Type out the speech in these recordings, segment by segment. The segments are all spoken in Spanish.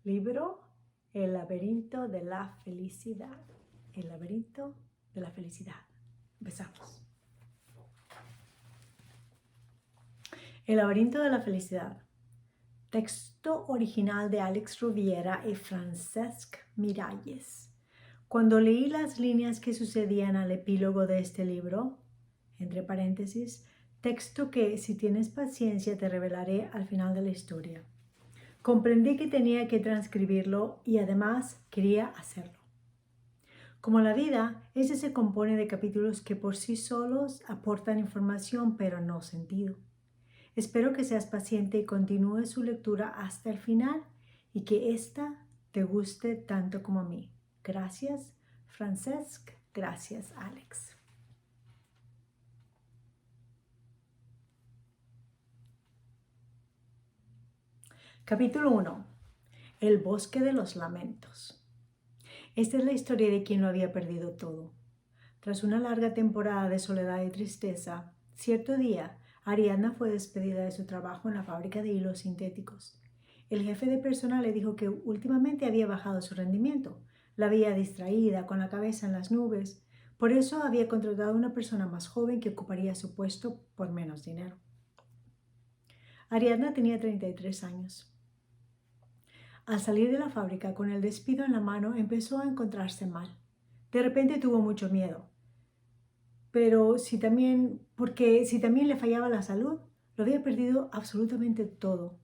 Libro El laberinto de la felicidad. El laberinto de la felicidad. Empezamos. El laberinto de la felicidad. Texto original de Alex Rubiera y Francesc Miralles. Cuando leí las líneas que sucedían al epílogo de este libro, entre paréntesis, texto que, si tienes paciencia, te revelaré al final de la historia, comprendí que tenía que transcribirlo y además quería hacerlo. Como la vida, este se compone de capítulos que por sí solos aportan información pero no sentido. Espero que seas paciente y continúes su lectura hasta el final y que ésta te guste tanto como a mí. Gracias, Francesc. Gracias, Alex. Capítulo 1. El bosque de los lamentos. Esta es la historia de quien lo había perdido todo. Tras una larga temporada de soledad y tristeza, cierto día, Ariadna fue despedida de su trabajo en la fábrica de hilos sintéticos. El jefe de personal le dijo que últimamente había bajado su rendimiento. La veía distraída, con la cabeza en las nubes. Por eso había contratado a una persona más joven que ocuparía su puesto por menos dinero. Ariadna tenía 33 años. Al salir de la fábrica con el despido en la mano, empezó a encontrarse mal. De repente tuvo mucho miedo. Pero si también le fallaba la salud, lo había perdido absolutamente todo.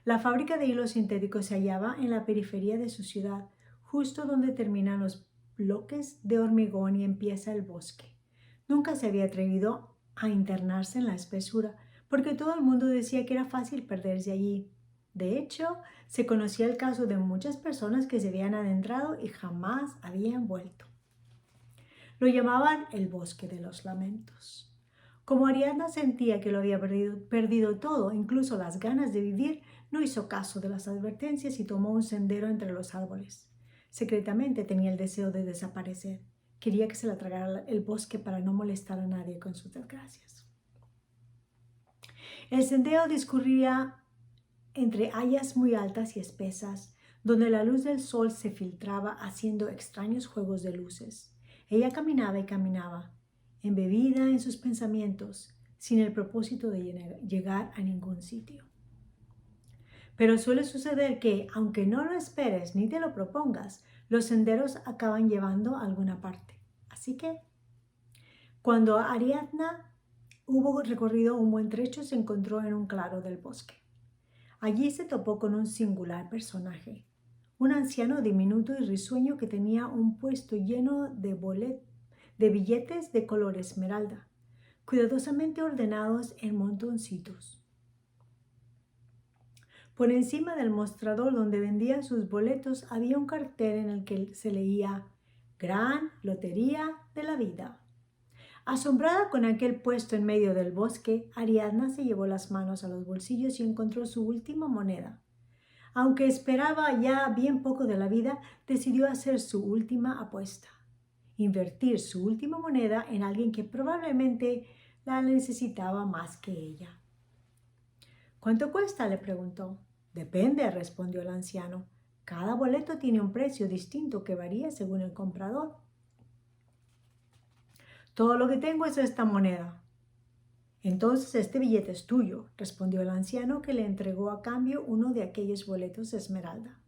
La fábrica de hilos sintéticos se hallaba en la periferia de su ciudad, justo donde terminan los bloques de hormigón y empieza el bosque. Nunca se había atrevido a internarse en la espesura, porque todo el mundo decía que era fácil perderse allí. De hecho, se conocía el caso de muchas personas que se habían adentrado y jamás habían vuelto. Lo llamaban el bosque de los lamentos. Como Ariadna sentía que lo había perdido todo, incluso las ganas de vivir, no hizo caso de las advertencias y tomó un sendero entre los árboles. Secretamente tenía el deseo de desaparecer. Quería que se la tragara el bosque para no molestar a nadie con sus desgracias. El sendero discurría entre hayas muy altas y espesas, donde la luz del sol se filtraba haciendo extraños juegos de luces. Ella caminaba y caminaba, embebida en sus pensamientos, sin el propósito de llegar a ningún sitio. Pero suele suceder que, aunque no lo esperes ni te lo propongas, los senderos acaban llevando a alguna parte. Así que, cuando Ariadna hubo recorrido un buen trecho, se encontró en un claro del bosque. Allí se topó con un singular personaje, un anciano diminuto y risueño que tenía un puesto lleno de billetes de color esmeralda, cuidadosamente ordenados en montoncitos. Por encima del mostrador donde vendía sus boletos había un cartel en el que se leía «Gran Lotería de la Vida». Asombrada con aquel puesto en medio del bosque, Ariadna se llevó las manos a los bolsillos y encontró su última moneda. Aunque esperaba ya bien poco de la vida, decidió hacer su última apuesta. Invertir su última moneda en alguien que probablemente la necesitaba más que ella. ¿Cuánto cuesta?, le preguntó. Depende, respondió el anciano. Cada boleto tiene un precio distinto que varía según el comprador. Todo lo que tengo es esta moneda. Entonces este billete es tuyo, respondió el anciano, que le entregó a cambio uno de aquellos boletos de esmeralda.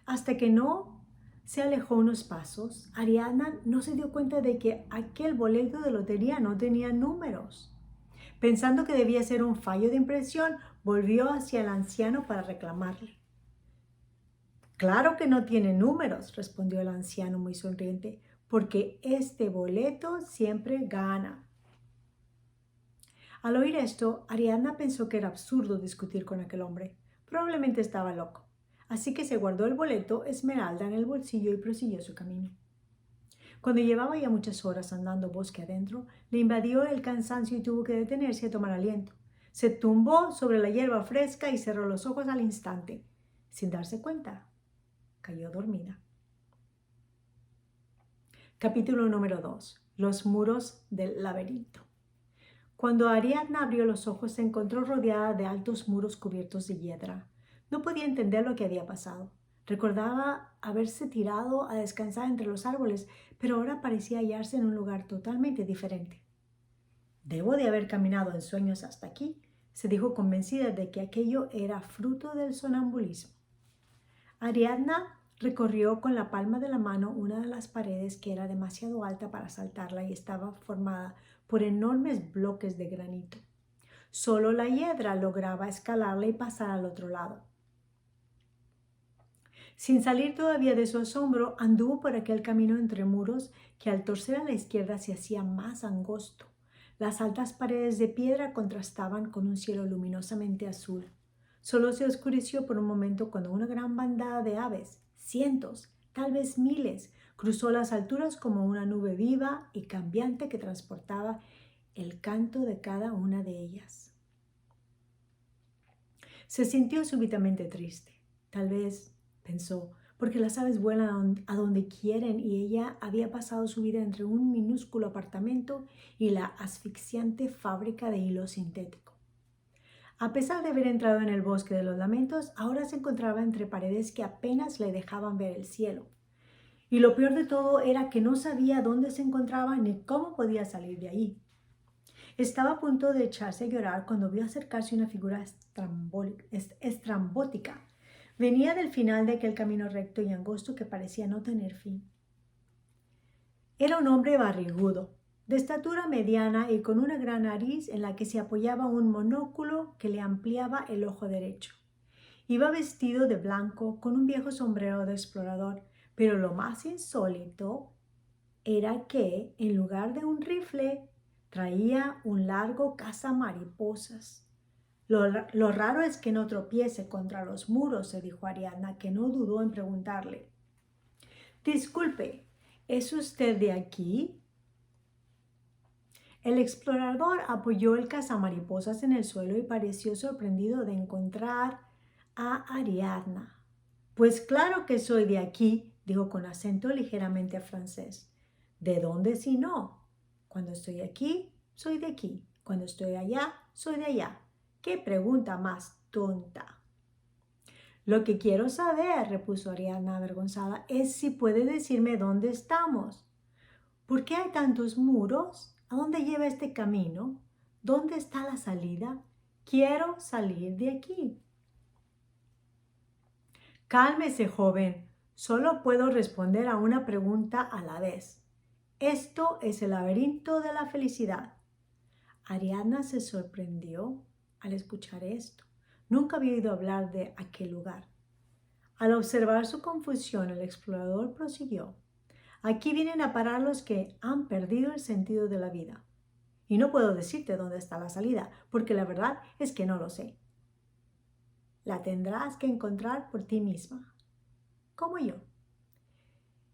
Hasta que no se alejó unos pasos, Ariadna no se dio cuenta de que aquel boleto de lotería no tenía números. Pensando que debía ser un fallo de impresión, volvió hacia el anciano para reclamarle. Claro que no tiene números, respondió el anciano muy sonriente, porque este boleto siempre gana. Al oír esto, Ariadna pensó que era absurdo discutir con aquel hombre. Probablemente estaba loco. Así que se guardó el boleto esmeralda en el bolsillo y prosiguió su camino. Cuando llevaba ya muchas horas andando bosque adentro, le invadió el cansancio y tuvo que detenerse a tomar aliento. Se tumbó sobre la hierba fresca y cerró los ojos al instante. Sin darse cuenta, cayó dormida. Capítulo número 2. Los muros del laberinto. Cuando Ariadna abrió los ojos, se encontró rodeada de altos muros cubiertos de hiedra. No podía entender lo que había pasado. Recordaba haberse tirado a descansar entre los árboles, pero ahora parecía hallarse en un lugar totalmente diferente. Debo de haber caminado en sueños hasta aquí, se dijo convencida de que aquello era fruto del sonambulismo. Ariadna recorrió con la palma de la mano una de las paredes que era demasiado alta para saltarla y estaba formada por enormes bloques de granito. Solo la hiedra lograba escalarla y pasar al otro lado. Sin salir todavía de su asombro, anduvo por aquel camino entre muros que al torcer a la izquierda se hacía más angosto. Las altas paredes de piedra contrastaban con un cielo luminosamente azul. Solo se oscureció por un momento cuando una gran bandada de aves, cientos, tal vez miles, cruzó las alturas como una nube viva y cambiante que transportaba el canto de cada una de ellas. Se sintió súbitamente triste. Tal vez, pensó, porque las aves vuelan a donde quieren y ella había pasado su vida entre un minúsculo apartamento y la asfixiante fábrica de hilo sintético. A pesar de haber entrado en el bosque de los lamentos, ahora se encontraba entre paredes que apenas le dejaban ver el cielo. Y lo peor de todo era que no sabía dónde se encontraba ni cómo podía salir de ahí. Estaba a punto de echarse a llorar cuando vio acercarse una figura estrambótica. Venía del final de aquel camino recto y angosto que parecía no tener fin. Era un hombre barrigudo, de estatura mediana y con una gran nariz en la que se apoyaba un monóculo que le ampliaba el ojo derecho. Iba vestido de blanco con un viejo sombrero de explorador, pero lo más insólito era que, en lugar de un rifle, traía un largo cazamariposas. Lo raro es que no tropiece contra los muros, se dijo Ariadna, que no dudó en preguntarle. Disculpe, ¿es usted de aquí? El explorador apoyó el cazamariposas en el suelo y pareció sorprendido de encontrar a Ariadna. Pues claro que soy de aquí, dijo con acento ligeramente francés. ¿De dónde si no? Cuando estoy aquí, soy de aquí. Cuando estoy allá, soy de allá. ¡Qué pregunta más tonta! Lo que quiero saber, repuso Ariadna avergonzada, es si puede decirme dónde estamos. ¿Por qué hay tantos muros? ¿A dónde lleva este camino? ¿Dónde está la salida? Quiero salir de aquí. Cálmese, joven. Solo puedo responder a una pregunta a la vez. Esto es el laberinto de la felicidad. Ariadna se sorprendió al escuchar esto. Nunca había oído hablar de aquel lugar. Al observar su confusión, el explorador prosiguió. Aquí vienen a parar los que han perdido el sentido de la vida. Y no puedo decirte dónde está la salida, porque la verdad es que no lo sé. La tendrás que encontrar por ti misma, como yo.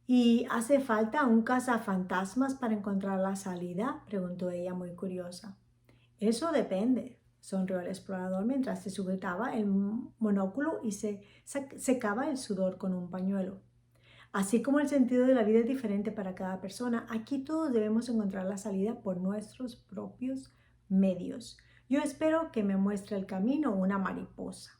¿Y hace falta un cazafantasmas para encontrar la salida?, preguntó ella muy curiosa. Eso depende, sonrió el explorador mientras se sujetaba el monóculo y se secaba el sudor con un pañuelo. Así como el sentido de la vida es diferente para cada persona, aquí todos debemos encontrar la salida por nuestros propios medios. Yo espero que me muestre el camino una mariposa.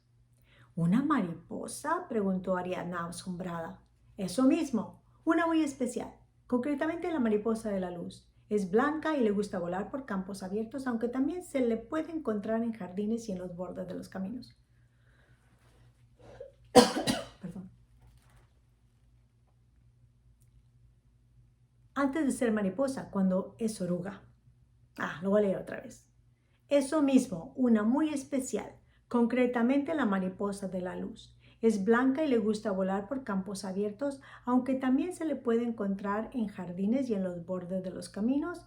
¿Una mariposa?, preguntó Ariadna asombrada. Eso mismo, una muy especial, concretamente la mariposa de la luz. Es blanca y le gusta volar por campos abiertos, aunque también se le puede encontrar en jardines y en los bordes de los caminos. Perdón. Antes de ser mariposa, cuando es oruga. Lo voy a leer otra vez. Eso mismo, una muy especial, concretamente la mariposa de la luz. Es blanca y le gusta volar por campos abiertos, aunque también se le puede encontrar en jardines y en los bordes de los caminos.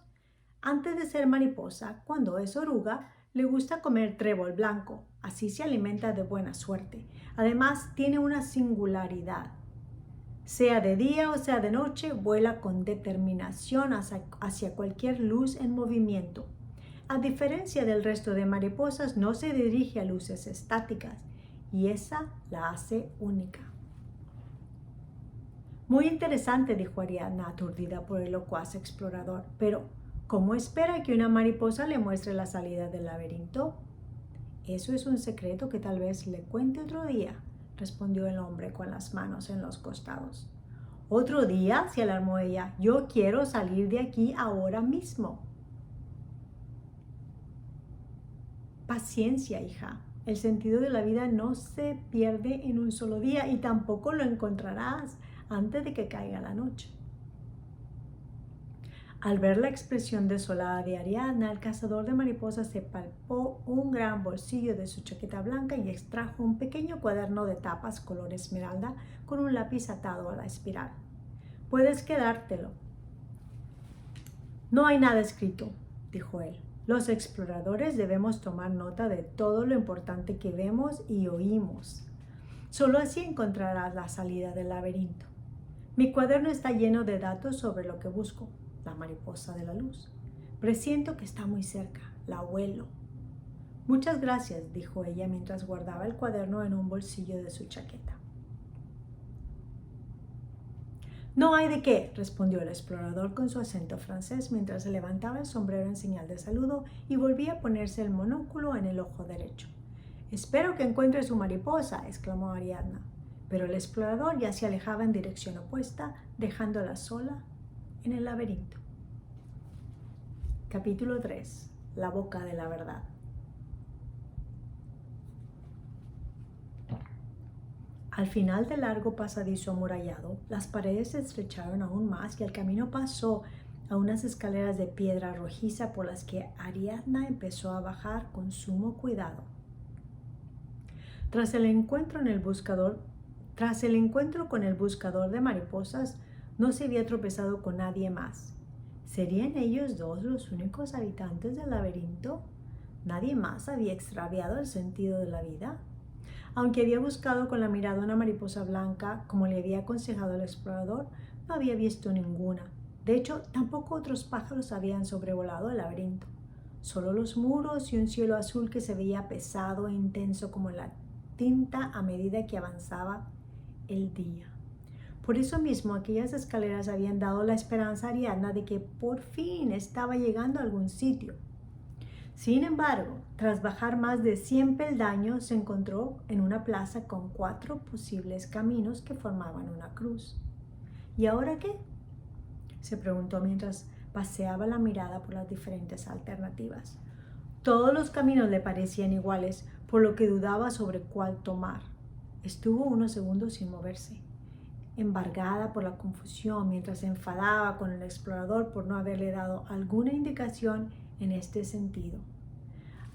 Antes de ser mariposa, cuando es oruga, le gusta comer trébol blanco, así se alimenta de buena suerte. Además, tiene una singularidad. Sea de día o sea de noche, vuela con determinación hacia cualquier luz en movimiento. A diferencia del resto de mariposas, no se dirige a luces estáticas y esa la hace única. Muy interesante, dijo Ariadna, aturdida por el locuaz explorador, pero ¿cómo espera que una mariposa le muestre la salida del laberinto? Eso es un secreto que tal vez le cuente otro día, respondió el hombre con las manos en los costados. Otro día, se alarmó ella. Yo quiero salir de aquí ahora mismo. Paciencia, hija. El sentido de la vida no se pierde en un solo día y tampoco lo encontrarás antes de que caiga la noche. Al ver la expresión desolada de Ariadna, el cazador de mariposas se palpó un gran bolsillo de su chaqueta blanca y extrajo un pequeño cuaderno de tapas color esmeralda con un lápiz atado a la espiral. Puedes quedártelo. No hay nada escrito, dijo él. Los exploradores debemos tomar nota de todo lo importante que vemos y oímos. Solo así encontrarás la salida del laberinto. Mi cuaderno está lleno de datos sobre lo que busco, la mariposa de la luz. Presiento que está muy cerca, la huelo. Muchas gracias, dijo ella mientras guardaba el cuaderno en un bolsillo de su chaqueta. No hay de qué, respondió el explorador con su acento francés mientras se levantaba el sombrero en señal de saludo y volvía a ponerse el monóculo en el ojo derecho. Espero que encuentre su mariposa, exclamó Ariadna. Pero el explorador ya se alejaba en dirección opuesta, dejándola sola en el laberinto. Capítulo 3. La boca de la verdad. Al final del largo pasadizo amurallado, las paredes se estrecharon aún más y el camino pasó a unas escaleras de piedra rojiza por las que Ariadna empezó a bajar con sumo cuidado. Tras el encuentro con el buscador de mariposas, no se había tropezado con nadie más. ¿Serían ellos dos los únicos habitantes del laberinto? ¿Nadie más había extraviado el sentido de la vida? Aunque había buscado con la mirada una mariposa blanca, como le había aconsejado el explorador, no había visto ninguna. De hecho, tampoco otros pájaros habían sobrevolado el laberinto. Solo los muros y un cielo azul que se veía pesado e intenso como la tinta a medida que avanzaba el día. Por eso mismo, aquellas escaleras habían dado la esperanza a Ariadna de que por fin estaba llegando a algún sitio. Sin embargo, tras bajar más de 100 peldaños, se encontró en una plaza con 4 posibles caminos que formaban una cruz. ¿Y ahora qué?, se preguntó mientras paseaba la mirada por las diferentes alternativas. Todos los caminos le parecían iguales, por lo que dudaba sobre cuál tomar. Estuvo unos segundos sin moverse, embargada por la confusión, mientras se enfadaba con el explorador por no haberle dado alguna indicación en este sentido.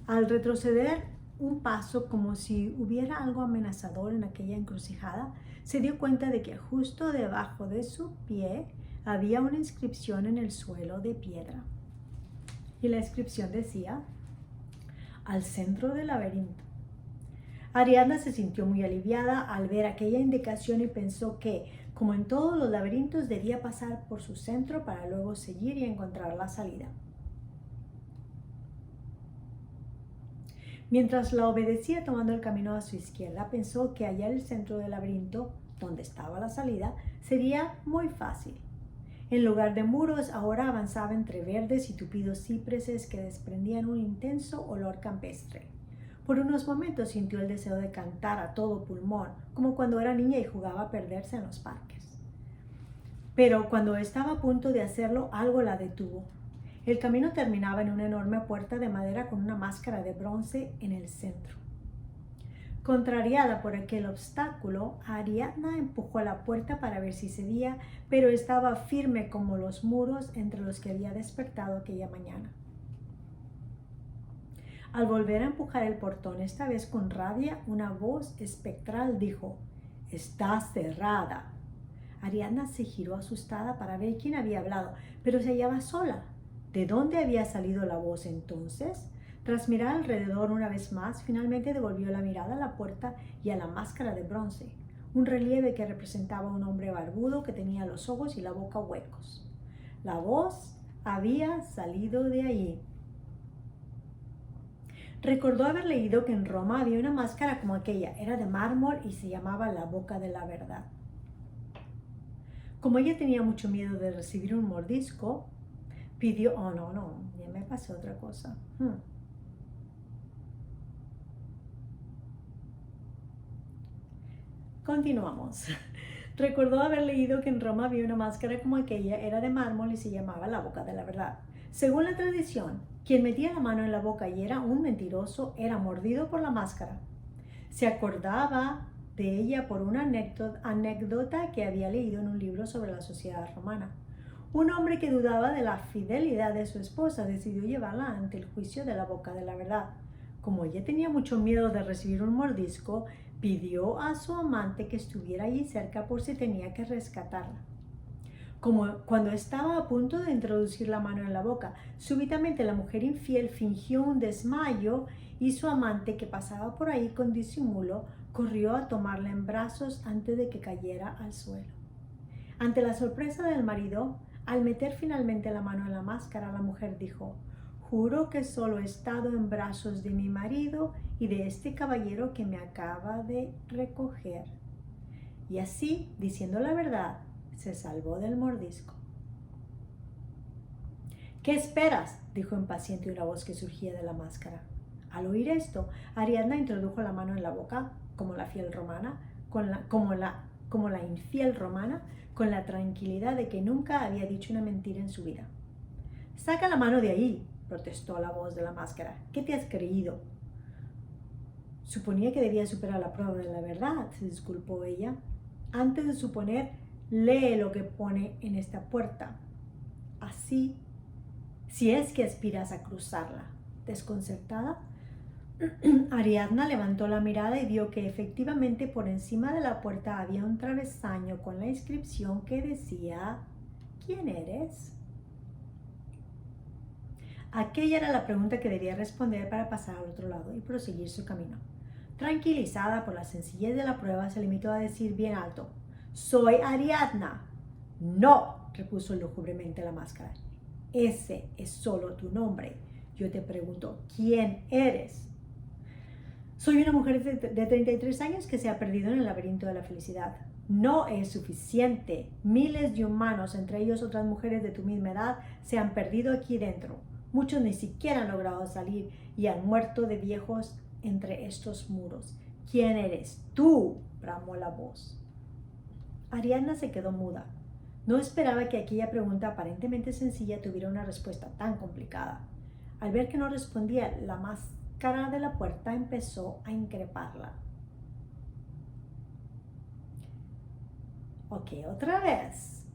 Al retroceder un paso como si hubiera algo amenazador en aquella encrucijada, se dio cuenta de que justo debajo de su pie había una inscripción en el suelo de piedra. Y la inscripción decía: al centro del laberinto. Ariadna se sintió muy aliviada al ver aquella indicación y pensó que, como en todos los laberintos, debía pasar por su centro para luego seguir y encontrar la salida. Mientras la obedecía tomando el camino a su izquierda, pensó que hallar el centro del laberinto, donde estaba la salida, sería muy fácil. En lugar de muros, ahora avanzaba entre verdes y tupidos cipreses que desprendían un intenso olor campestre. Por unos momentos sintió el deseo de cantar a todo pulmón, como cuando era niña y jugaba a perderse en los parques. Pero cuando estaba a punto de hacerlo, algo la detuvo. El camino terminaba en una enorme puerta de madera con una máscara de bronce en el centro. Contrariada por aquel obstáculo, Ariadna empujó a la puerta para ver si cedía, pero estaba firme como los muros entre los que había despertado aquella mañana. Al volver a empujar el portón, esta vez con rabia, una voz espectral dijo: «Está cerrada». Ariadna se giró asustada para ver quién había hablado, pero se hallaba sola. ¿De dónde había salido la voz entonces? Tras mirar alrededor una vez más, finalmente devolvió la mirada a la puerta y a la máscara de bronce, un relieve que representaba a un hombre barbudo que tenía los ojos y la boca huecos. La voz había salido de allí. Recordó haber leído que en Roma había una máscara como aquella, era de mármol y se llamaba la boca de la verdad. Como ella tenía mucho miedo de recibir un mordisco, pidió, ya me pasó otra cosa. Continuamos. Recordó haber leído que en Roma había una máscara como aquella, era de mármol y se llamaba la boca de la verdad. Según la tradición, quien metía la mano en la boca y era un mentiroso era mordido por la máscara. Se acordaba de ella por una anécdota que había leído en un libro sobre la sociedad romana. Un hombre que dudaba de la fidelidad de su esposa decidió llevarla ante el juicio de la boca de la verdad. Como ella tenía mucho miedo de recibir un mordisco, pidió a su amante que estuviera allí cerca por si tenía que rescatarla. Como cuando estaba a punto de introducir la mano en la boca, súbitamente la mujer infiel fingió un desmayo y su amante, que pasaba por ahí con disimulo, corrió a tomarla en brazos antes de que cayera al suelo. Ante la sorpresa del marido, al meter finalmente la mano en la máscara, la mujer dijo: «Juro que solo he estado en brazos de mi marido y de este caballero que me acaba de recoger». Y así, diciendo la verdad, se salvó del mordisco. «¿Qué esperas?», dijo impaciente una voz que surgía de la máscara. Al oír esto, Ariadna introdujo la mano en la boca, como la infiel romana, con la tranquilidad de que nunca había dicho una mentira en su vida. «Saca la mano de ahí», protestó la voz de la máscara. «¿Qué te has creído?». «Suponía que debía superar la prueba de la verdad», se disculpó ella. «Antes de suponer, lee lo que pone en esta puerta. Así, si es que aspiras a cruzarla». Desconcertada, Ariadna levantó la mirada y vio que efectivamente por encima de la puerta había un travesaño con la inscripción que decía: «¿Quién eres?». Aquella era la pregunta que debía responder para pasar al otro lado y proseguir su camino. Tranquilizada por la sencillez de la prueba, se limitó a decir bien alto: «Soy Ariadna». «No», repuso lúgubremente la máscara. «Ese es solo tu nombre. Yo te pregunto, ¿quién eres?». «Soy una mujer de 33 años que se ha perdido en el laberinto de la felicidad». «No es suficiente. Miles de humanos, entre ellos otras mujeres de tu misma edad, se han perdido aquí dentro. Muchos ni siquiera han logrado salir y han muerto de viejos entre estos muros. ¿Quién eres tú?», bramó la voz. Ariadna se quedó muda. No esperaba que aquella pregunta aparentemente sencilla tuviera una respuesta tan complicada. Al ver que no respondía, la máscara de la puerta empezó a increparla. Ok, otra vez.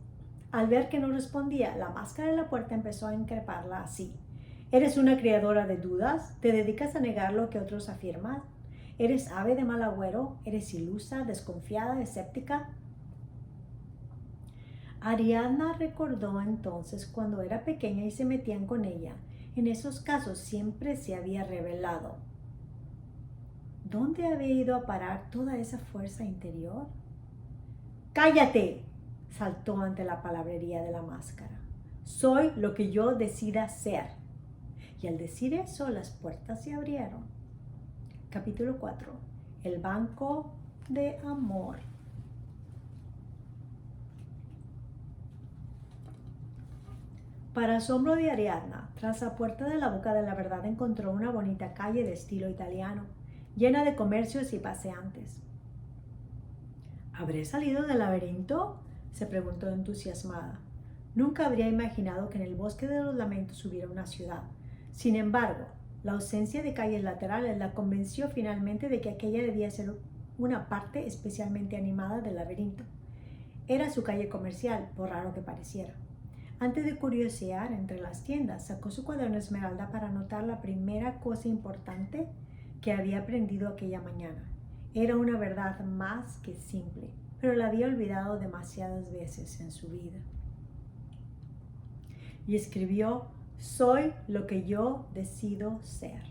Al ver que no respondía, la máscara de la puerta empezó a increparla así: «¿Eres una criadora de dudas? ¿Te dedicas a negar lo que otros afirman? ¿Eres ave de mal agüero? ¿Eres ilusa, desconfiada, escéptica?». Ariadna recordó entonces cuando era pequeña y se metían con ella. En esos casos siempre se había rebelado. ¿Dónde había ido a parar toda esa fuerza interior? «¡Cállate!», saltó ante la palabrería de la máscara. «Soy lo que yo decida ser». Y al decir eso, las puertas se abrieron. Capítulo 4. El banco de amor. Para asombro de Ariadna, tras la puerta de la boca de la verdad encontró una bonita calle de estilo italiano, llena de comercios y paseantes. «¿Habré salido del laberinto?», se preguntó entusiasmada. Nunca habría imaginado que en el bosque de los lamentos hubiera una ciudad. Sin embargo, la ausencia de calles laterales la convenció finalmente de que aquella debía ser una parte especialmente animada del laberinto. Era su calle comercial, por raro que pareciera. Antes de curiosear entre las tiendas, sacó su cuaderno esmeralda para anotar la primera cosa importante que había aprendido aquella mañana. Era una verdad más que simple, pero la había olvidado demasiadas veces en su vida. Y escribió: «Soy lo que yo decido ser».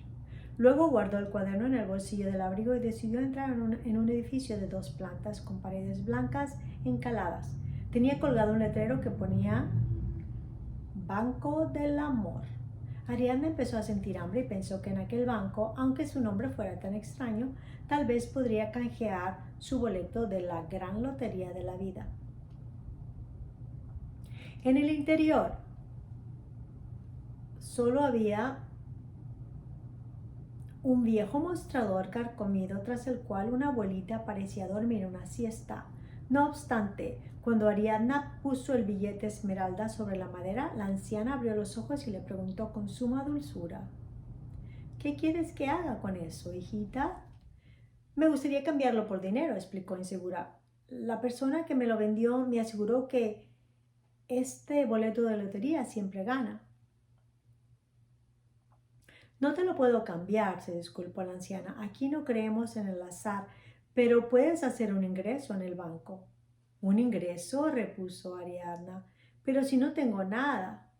Luego guardó el cuaderno en el bolsillo del abrigo y decidió entrar en un edificio de 2 plantas con paredes blancas encaladas. Tenía colgado un letrero que ponía: «Banco del Amor». Ariadna empezó a sentir hambre y pensó que en aquel banco, aunque su nombre fuera tan extraño, tal vez podría canjear su boleto de la gran lotería de la vida. En el interior solo había un viejo mostrador carcomido tras el cual una abuelita parecía dormir una siesta. No obstante, cuando Ariadna puso el billete esmeralda sobre la madera, la anciana abrió los ojos y le preguntó con suma dulzura: ¿Qué quieres que haga con eso, hijita? Me gustaría cambiarlo por dinero, explicó insegura. La persona que me lo vendió me aseguró que este boleto de lotería siempre gana. No te lo puedo cambiar, se disculpó la anciana. Aquí no creemos en el azar, pero puedes hacer un ingreso en el banco. ¿Un ingreso?, repuso Ariadna. Pero si no tengo nada.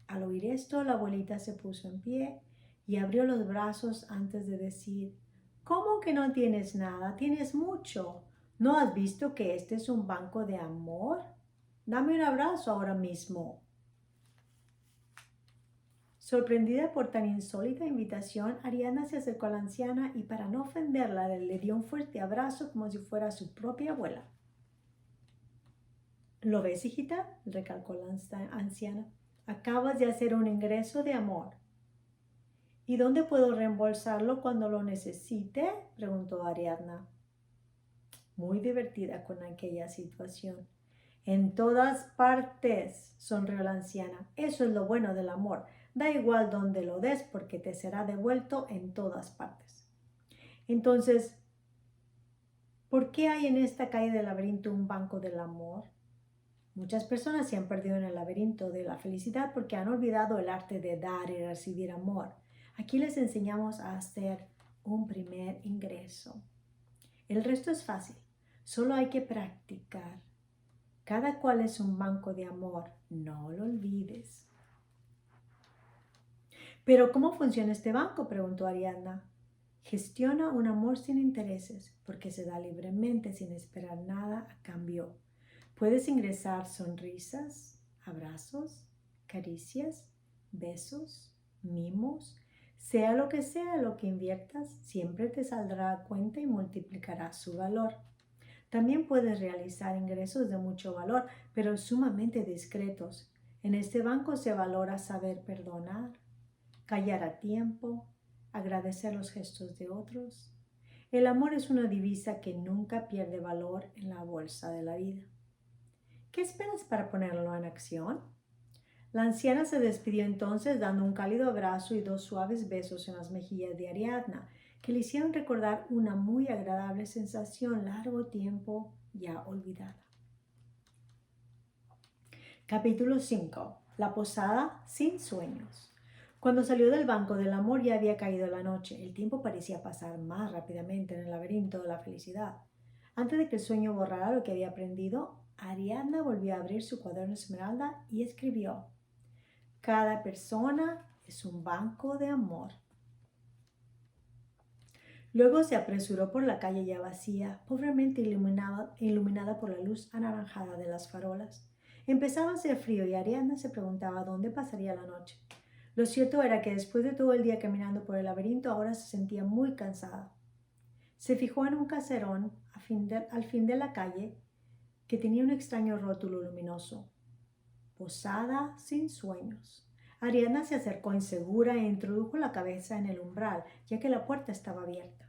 Al oír esto, la abuelita se puso en pie y abrió los brazos antes de decir: ¿Cómo que no tienes nada? Tienes mucho. ¿No has visto que este es un banco de amor? Dame un abrazo ahora mismo. Sorprendida por tan insólita invitación, Ariadna se acercó a la anciana y, para no ofenderla, le dio un fuerte abrazo como si fuera su propia abuela. ¿Lo ves, hijita?, recalcó la anciana. Acabas de hacer un ingreso de amor. ¿Y dónde puedo reembolsarlo cuando lo necesite?, preguntó Ariadna, muy divertida con aquella situación. En todas partes, sonrió la anciana. Eso es lo bueno del amor. Da igual dónde lo des porque te será devuelto en todas partes. Entonces, ¿por qué hay en esta calle del laberinto un banco del amor? Muchas personas se han perdido en el laberinto de la felicidad porque han olvidado el arte de dar y recibir amor. Aquí les enseñamos a hacer un primer ingreso. El resto es fácil, solo hay que practicar. Cada cual es un banco de amor, no lo olvides. ¿Pero cómo funciona este banco?, preguntó Ariadna. Gestiona un amor sin intereses, porque se da libremente sin esperar nada a cambio. Puedes ingresar sonrisas, abrazos, caricias, besos, mimos. Sea lo que inviertas, siempre te saldrá a cuenta y multiplicará su valor. También puedes realizar ingresos de mucho valor, pero sumamente discretos. En este banco se valora saber perdonar, callar a tiempo, agradecer los gestos de otros. El amor es una divisa que nunca pierde valor en la bolsa de la vida. ¿Qué esperas para ponerlo en acción? La anciana se despidió entonces dando un cálido abrazo y 2 suaves besos en las mejillas de Ariadna, que le hicieron recordar una muy agradable sensación largo tiempo ya olvidada. Capítulo 5. La posada sin sueños. Cuando salió del banco del amor ya había caído la noche. El tiempo parecía pasar más rápidamente en el laberinto de la felicidad. Antes de que el sueño borrara lo que había aprendido, Ariadna volvió a abrir su cuaderno esmeralda y escribió: Cada persona es un banco de amor. Luego se apresuró por la calle ya vacía, pobremente iluminada por la luz anaranjada de las farolas. Empezaba a hacer frío y Ariadna se preguntaba dónde pasaría la noche. Lo cierto era que después de todo el día caminando por el laberinto, ahora se sentía muy cansada. Se fijó en un caserón al fin de la calle que tenía un extraño rótulo luminoso: Posada sin sueños. Ariadna se acercó insegura e introdujo la cabeza en el umbral, ya que la puerta estaba abierta.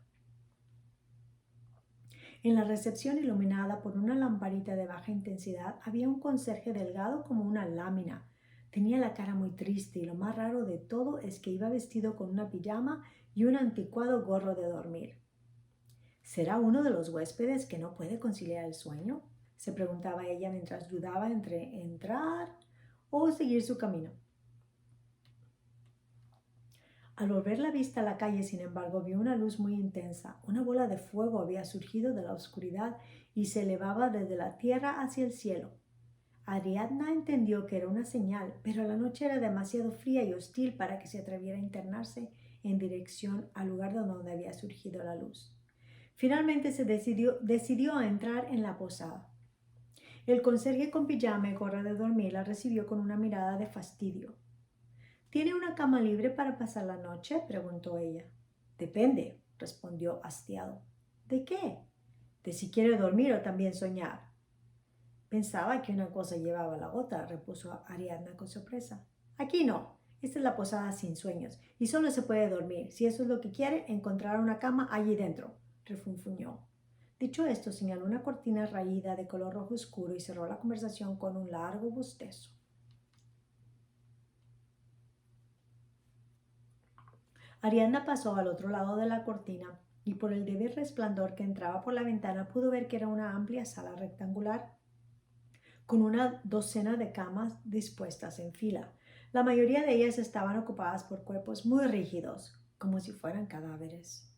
En la recepción, iluminada por una lamparita de baja intensidad, había un conserje delgado como una lámina. Tenía la cara muy triste y lo más raro de todo es que iba vestido con una pijama y un anticuado gorro de dormir. ¿Será uno de los huéspedes que no puede conciliar el sueño?, se preguntaba ella mientras dudaba entre entrar o seguir su camino. Al volver la vista a la calle, sin embargo, vio una luz muy intensa. Una bola de fuego había surgido de la oscuridad y se elevaba desde la tierra hacia el cielo. Ariadna entendió que era una señal, pero la noche era demasiado fría y hostil para que se atreviera a internarse en dirección al lugar de donde había surgido la luz. Finalmente se decidió a entrar en la posada. El conserje con pijama y gorra de dormir la recibió con una mirada de fastidio. ¿Tiene una cama libre para pasar la noche?, preguntó ella. Depende, respondió hastiado. ¿De qué? De si quiere dormir o también soñar. Pensaba que una cosa llevaba a la otra, repuso Ariadna con sorpresa. Aquí no, Esta es la posada sin sueños y solo se puede dormir. Si eso es lo que quiere, encontrará una cama allí dentro, refunfuñó. Dicho esto, señaló una cortina raída de color rojo oscuro y cerró la conversación con un largo bostezo. Ariadna pasó al otro lado de la cortina y por el débil resplandor que entraba por la ventana pudo ver que era una amplia sala rectangular con una docena de camas dispuestas en fila. La mayoría de ellas estaban ocupadas por cuerpos muy rígidos, como si fueran cadáveres.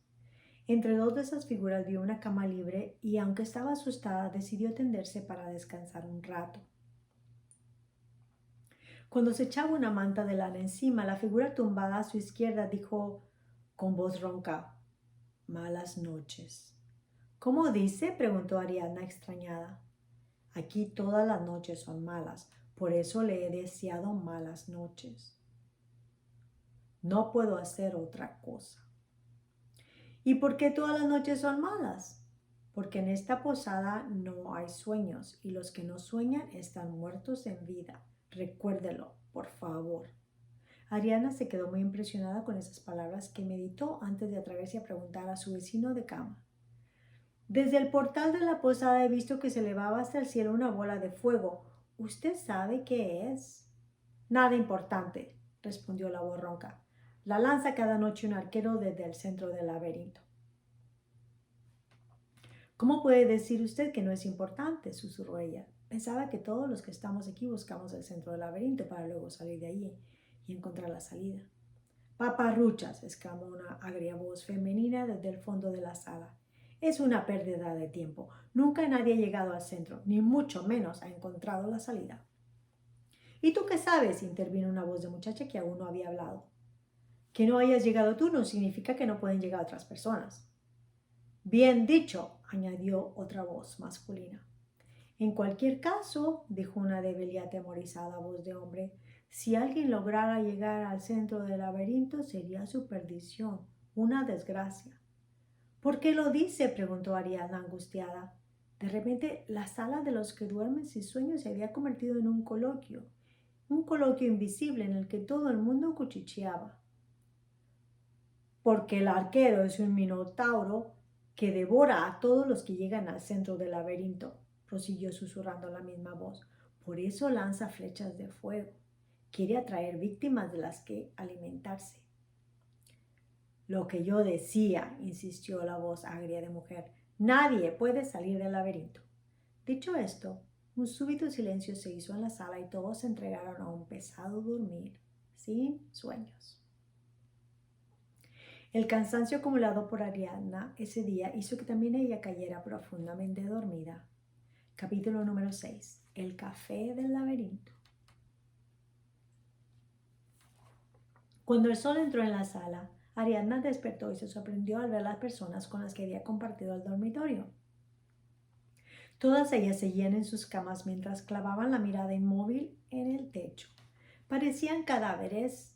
Entre dos de esas figuras vio una cama libre y, aunque estaba asustada, decidió tenderse para descansar un rato. Cuando se echaba una manta de lana encima, la figura tumbada a su izquierda dijo con voz ronca: «Malas noches». «¿Cómo dice?», preguntó Ariadna extrañada. «Aquí todas las noches son malas, por eso le he deseado malas noches. No puedo hacer otra cosa». «¿Y por qué todas las noches son malas?». «Porque en esta posada no hay sueños y los que no sueñan están muertos en vida. Recuérdelo, por favor». Ariadna se quedó muy impresionada con esas palabras, que meditó antes de atreverse a preguntar a su vecino de cama. «Desde el portal de la posada he visto que se elevaba hasta el cielo una bola de fuego. ¿Usted sabe qué es?». «Nada importante», respondió la voz ronca. «La lanza cada noche un arquero desde el centro del laberinto». «¿Cómo puede decir usted que no es importante?», susurró ella. «Pensaba que todos los que estamos aquí buscamos el centro del laberinto para luego salir de allí y encontrar la salida». «Paparruchas», exclamó una agria voz femenina desde el fondo de la sala. «Es una pérdida de tiempo. Nunca nadie ha llegado al centro, ni mucho menos ha encontrado la salida». «¿Y tú qué sabes?», intervino una voz de muchacha que aún no había hablado. «Que no hayas llegado tú no significa que no pueden llegar otras personas». «Bien dicho», añadió otra voz masculina. «En cualquier caso», dijo una débil y atemorizada voz de hombre, «si alguien lograra llegar al centro del laberinto sería su perdición, una desgracia». «¿Por qué lo dice?», preguntó Ariadna angustiada. De repente, la sala de los que duermen sin sueños se había convertido en un coloquio invisible en el que todo el mundo cuchicheaba. «Porque el arquero es un minotauro que devora a todos los que llegan al centro del laberinto», prosiguió susurrando la misma voz. «Por eso lanza flechas de fuego. Quiere atraer víctimas de las que alimentarse». «Lo que yo decía», insistió la voz agria de mujer. «Nadie puede salir del laberinto». Dicho esto, un súbito silencio se hizo en la sala y todos se entregaron a un pesado dormir, sin sueños. El cansancio acumulado por Ariadna ese día hizo que también ella cayera profundamente dormida. Capítulo número 6. El café del laberinto. Cuando el sol entró en la sala, Ariadna despertó y se sorprendió al ver las personas con las que había compartido el dormitorio. Todas ellas seguían en sus camas mientras clavaban la mirada inmóvil en el techo. Parecían cadáveres.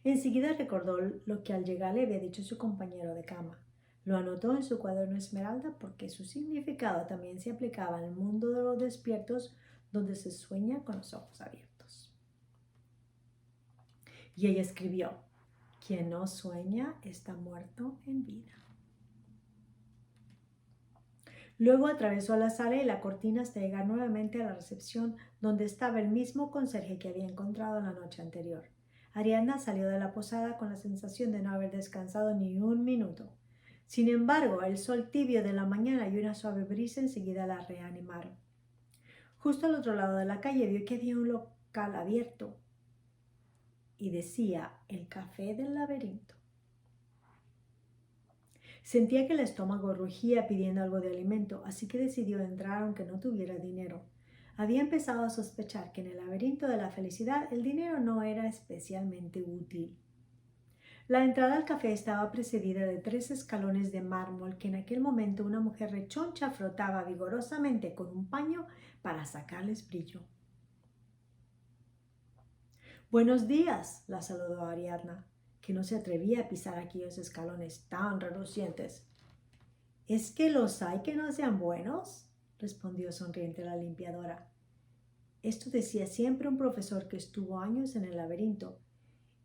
Enseguida recordó lo que al llegar le había dicho su compañero de cama. Lo anotó en su cuaderno esmeralda porque su significado también se aplicaba al mundo de los despiertos, donde se sueña con los ojos abiertos. Y ella escribió: «Quien no sueña está muerto en vida». Luego atravesó la sala y la cortina hasta llegar nuevamente a la recepción, donde estaba el mismo conserje que había encontrado la noche anterior. Ariadna salió de la posada con la sensación de no haber descansado ni un minuto. Sin embargo, el sol tibio de la mañana y una suave brisa enseguida la reanimaron. Justo al otro lado de la calle vio que había un local abierto y decía: «El café del laberinto». Sentía que el estómago rugía pidiendo algo de alimento, así que decidió entrar aunque no tuviera dinero. Había empezado a sospechar que en el laberinto de la felicidad el dinero no era especialmente útil. La entrada al café estaba precedida de 3 escalones de mármol que en aquel momento una mujer rechoncha frotaba vigorosamente con un paño para sacarles brillo. «Buenos días», la saludó Ariadna, que no se atrevía a pisar aquellos escalones tan relucientes. «¿Es que los hay que no sean buenos?», respondió sonriente la limpiadora. Esto decía siempre un profesor que estuvo años en el laberinto.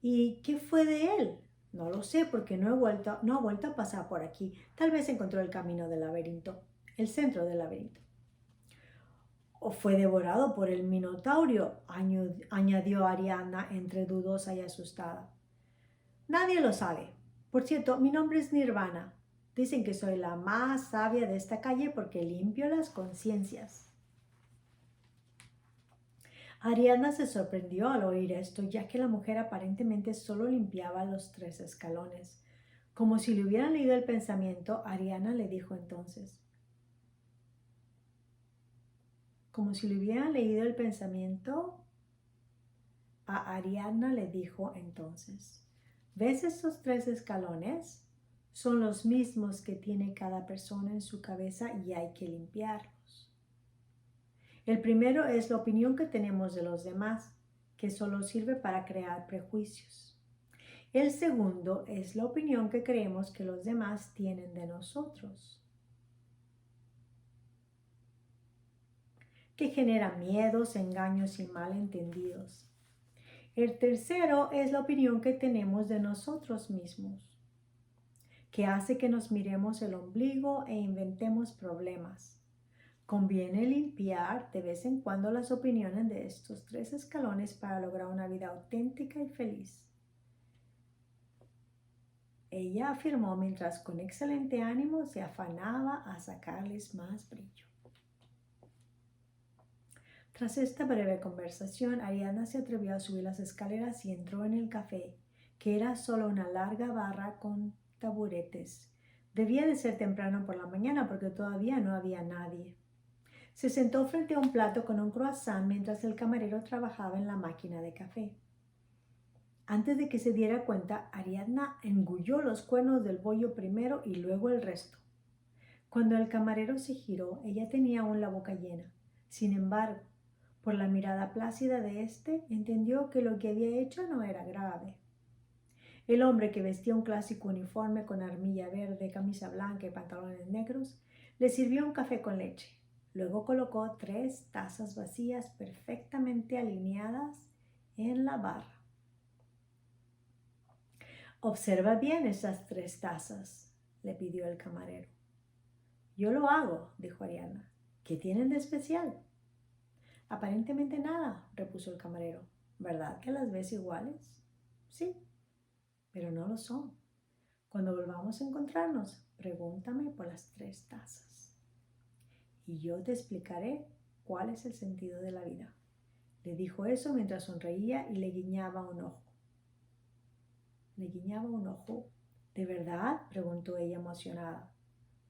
¿Y qué fue de él? No lo sé porque no ha vuelto a pasar por aquí. Tal vez encontró el camino del laberinto, el centro del laberinto. ¿O fue devorado por el Minotauro?, añadió Ariadna entre dudosa y asustada. Nadie lo sabe. Por cierto, mi nombre es Nirvana. Dicen que soy la más sabia de esta calle porque limpio las conciencias. Ariadna se sorprendió al oír esto, ya que la mujer aparentemente solo limpiaba los 3 escalones. Como si le hubieran leído el pensamiento, Ariadna le dijo entonces. Como si le hubieran leído el pensamiento, a Ariadna le dijo entonces. ¿Ves estos 3 escalones? Son los mismos que tiene cada persona en su cabeza y hay que limpiarlos. El primero es la opinión que tenemos de los demás, que solo sirve para crear prejuicios. El segundo es la opinión que creemos que los demás tienen de nosotros, que genera miedos, engaños y malentendidos. El tercero es la opinión que tenemos de nosotros mismos, que hace que nos miremos el ombligo e inventemos problemas. Conviene limpiar de vez en cuando las opiniones de estos 3 escalones para lograr una vida auténtica y feliz. Ella afirmó mientras con excelente ánimo se afanaba a sacarles más brillo. Tras esta breve conversación, Ariadna se atrevió a subir las escaleras y entró en el café, que era solo una larga barra con taburetes. Debía de ser temprano por la mañana porque todavía no había nadie. Se sentó frente a un plato con un croissant mientras el camarero trabajaba en la máquina de café. Antes de que se diera cuenta, Ariadna engulló los cuernos del bollo primero y luego el resto. Cuando el camarero se giró, ella tenía aún la boca llena. Sin embargo, por la mirada plácida de éste, entendió que lo que había hecho no era grave. El hombre, que vestía un clásico uniforme con armilla verde, camisa blanca y pantalones negros, le sirvió un café con leche. Luego colocó 3 tazas vacías perfectamente alineadas en la barra. Observa bien esas 3 tazas, le pidió el camarero. Yo lo hago, dijo Ariadna. ¿Qué tienen de especial? Aparentemente nada, repuso el camarero. ¿Verdad que las ves iguales? Sí, pero no lo son. Cuando volvamos a encontrarnos, pregúntame por las 3 tazas. Y yo te explicaré cuál es el sentido de la vida. Le dijo eso mientras sonreía y le guiñaba un ojo. ¿De verdad?, preguntó ella emocionada.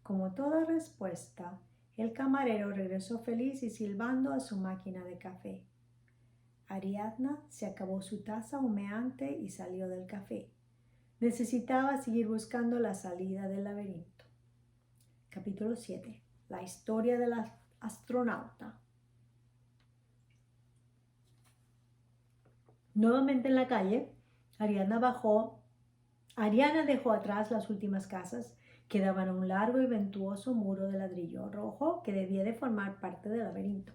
Como toda respuesta, el camarero regresó feliz y silbando a su máquina de café. Ariadna se acabó su taza humeante y salió del café. Necesitaba seguir buscando la salida del laberinto. Capítulo 7. La historia de la astronauta. Nuevamente en la calle, Ariadna dejó atrás las últimas casas que daban a un largo y ventoso muro de ladrillo rojo que debía de formar parte del laberinto.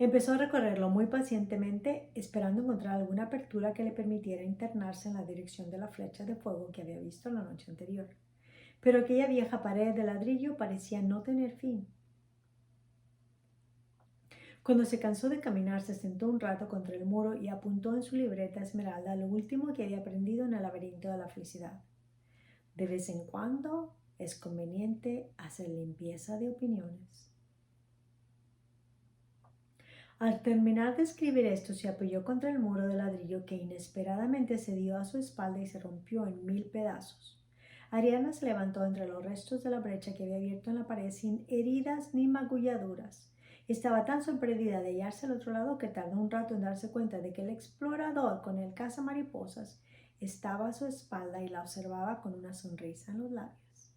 Empezó a recorrerlo muy pacientemente, esperando encontrar alguna apertura que le permitiera internarse en la dirección de la flecha de fuego que había visto la noche anterior. Pero aquella vieja pared de ladrillo parecía no tener fin. Cuando se cansó de caminar, se sentó un rato contra el muro y apuntó en su libreta esmeralda lo último que había aprendido en el laberinto de la felicidad. De vez en cuando es conveniente hacer limpieza de opiniones. Al terminar de escribir esto, se apoyó contra el muro de ladrillo que inesperadamente se dio a su espalda y se rompió en 1000 pedazos. Ariadna se levantó entre los restos de la brecha que había abierto en la pared sin heridas ni magulladuras. Estaba tan sorprendida de hallarse al otro lado que tardó un rato en darse cuenta de que el explorador con el cazamariposas estaba a su espalda y la observaba con una sonrisa en los labios.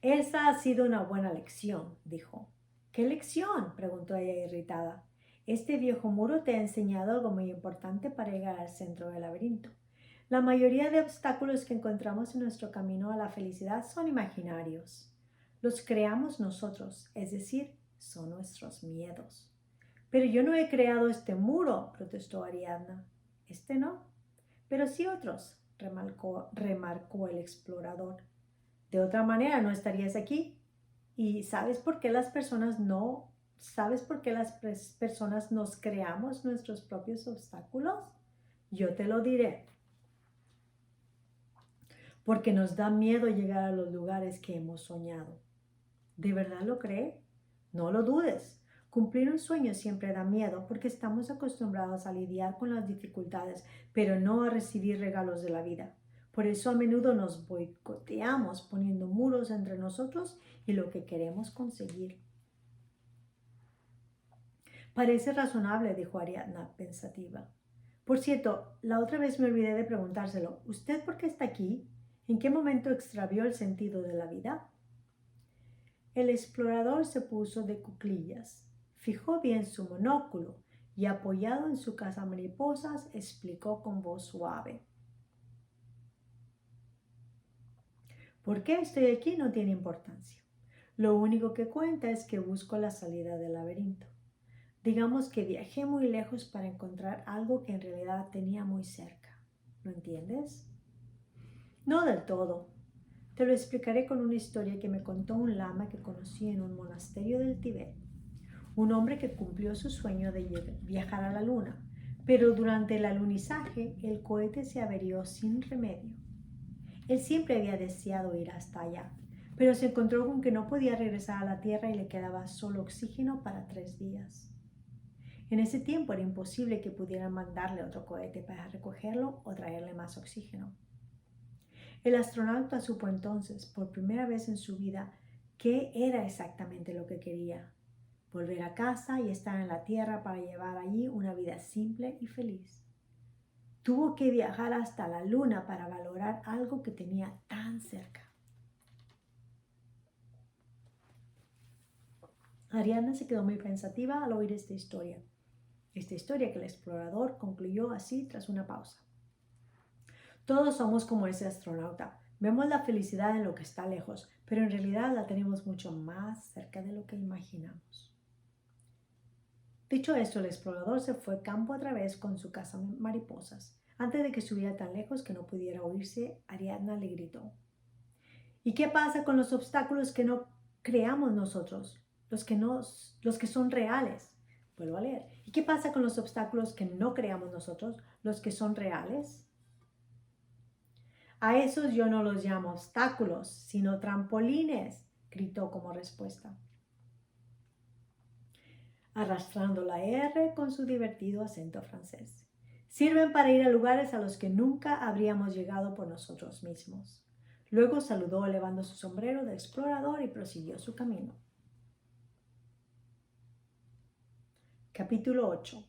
Esa ha sido una buena lección, dijo. ¿Qué lección?, preguntó ella irritada. Este viejo muro te ha enseñado algo muy importante para llegar al centro del laberinto. La mayoría de obstáculos que encontramos en nuestro camino a la felicidad son imaginarios. Los creamos nosotros, es decir, son nuestros miedos. Pero yo no he creado este muro, protestó Ariadna. Este no, pero sí otros, remarcó el explorador. De otra manera no estarías aquí. ¿Y sabes por qué las personas nos creamos nuestros propios obstáculos? Yo te lo diré. Porque nos da miedo llegar a los lugares que hemos soñado. ¿De verdad lo cree? No lo dudes. Cumplir un sueño siempre da miedo porque estamos acostumbrados a lidiar con las dificultades, pero no a recibir regalos de la vida. Por eso a menudo nos boicoteamos poniendo muros entre nosotros y lo que queremos conseguir. Parece razonable, dijo Ariadna, pensativa. Por cierto, la otra vez me olvidé de preguntárselo. ¿Usted por qué está aquí? ¿En qué momento extravió el sentido de la vida? El explorador se puso de cuclillas, fijó bien su monóculo y apoyado en su cazamariposas explicó con voz suave. ¿Por qué estoy aquí? No tiene importancia. Lo único que cuenta es que busco la salida del laberinto. Digamos que viajé muy lejos para encontrar algo que en realidad tenía muy cerca. ¿Lo entiendes? No del todo. Te lo explicaré con una historia que me contó un lama que conocí en un monasterio del Tíbet. Un hombre que cumplió su sueño de viajar a la luna, pero durante el alunizaje el cohete se averió sin remedio. Él siempre había deseado ir hasta allá, pero se encontró con que no podía regresar a la Tierra y le quedaba solo oxígeno para 3 días. En ese tiempo era imposible que pudieran mandarle otro cohete para recogerlo o traerle más oxígeno. El astronauta supo entonces, por primera vez en su vida, qué era exactamente lo que quería: volver a casa y estar en la Tierra para llevar allí una vida simple y feliz. Tuvo que viajar hasta la Luna para valorar algo que tenía tan cerca. Ariadna se quedó muy pensativa al oír esta historia que el explorador concluyó así tras una pausa. Todos somos como ese astronauta. Vemos la felicidad en lo que está lejos, pero en realidad la tenemos mucho más cerca de lo que imaginamos. Dicho esto, el explorador se fue campo a través con su cazamariposas. Antes de que estuviera tan lejos que no pudiera oírse, Ariadna le gritó: ¿Y qué pasa con los obstáculos que no creamos nosotros? Los que son reales. Vuelvo a leer. ¿Y qué pasa con los obstáculos que no creamos nosotros? Los que son reales. A esos yo no los llamo obstáculos, sino trampolines, gritó como respuesta, arrastrando la R con su divertido acento francés. Sirven para ir a lugares a los que nunca habríamos llegado por nosotros mismos. Luego saludó elevando su sombrero de explorador y prosiguió su camino. Capítulo 8.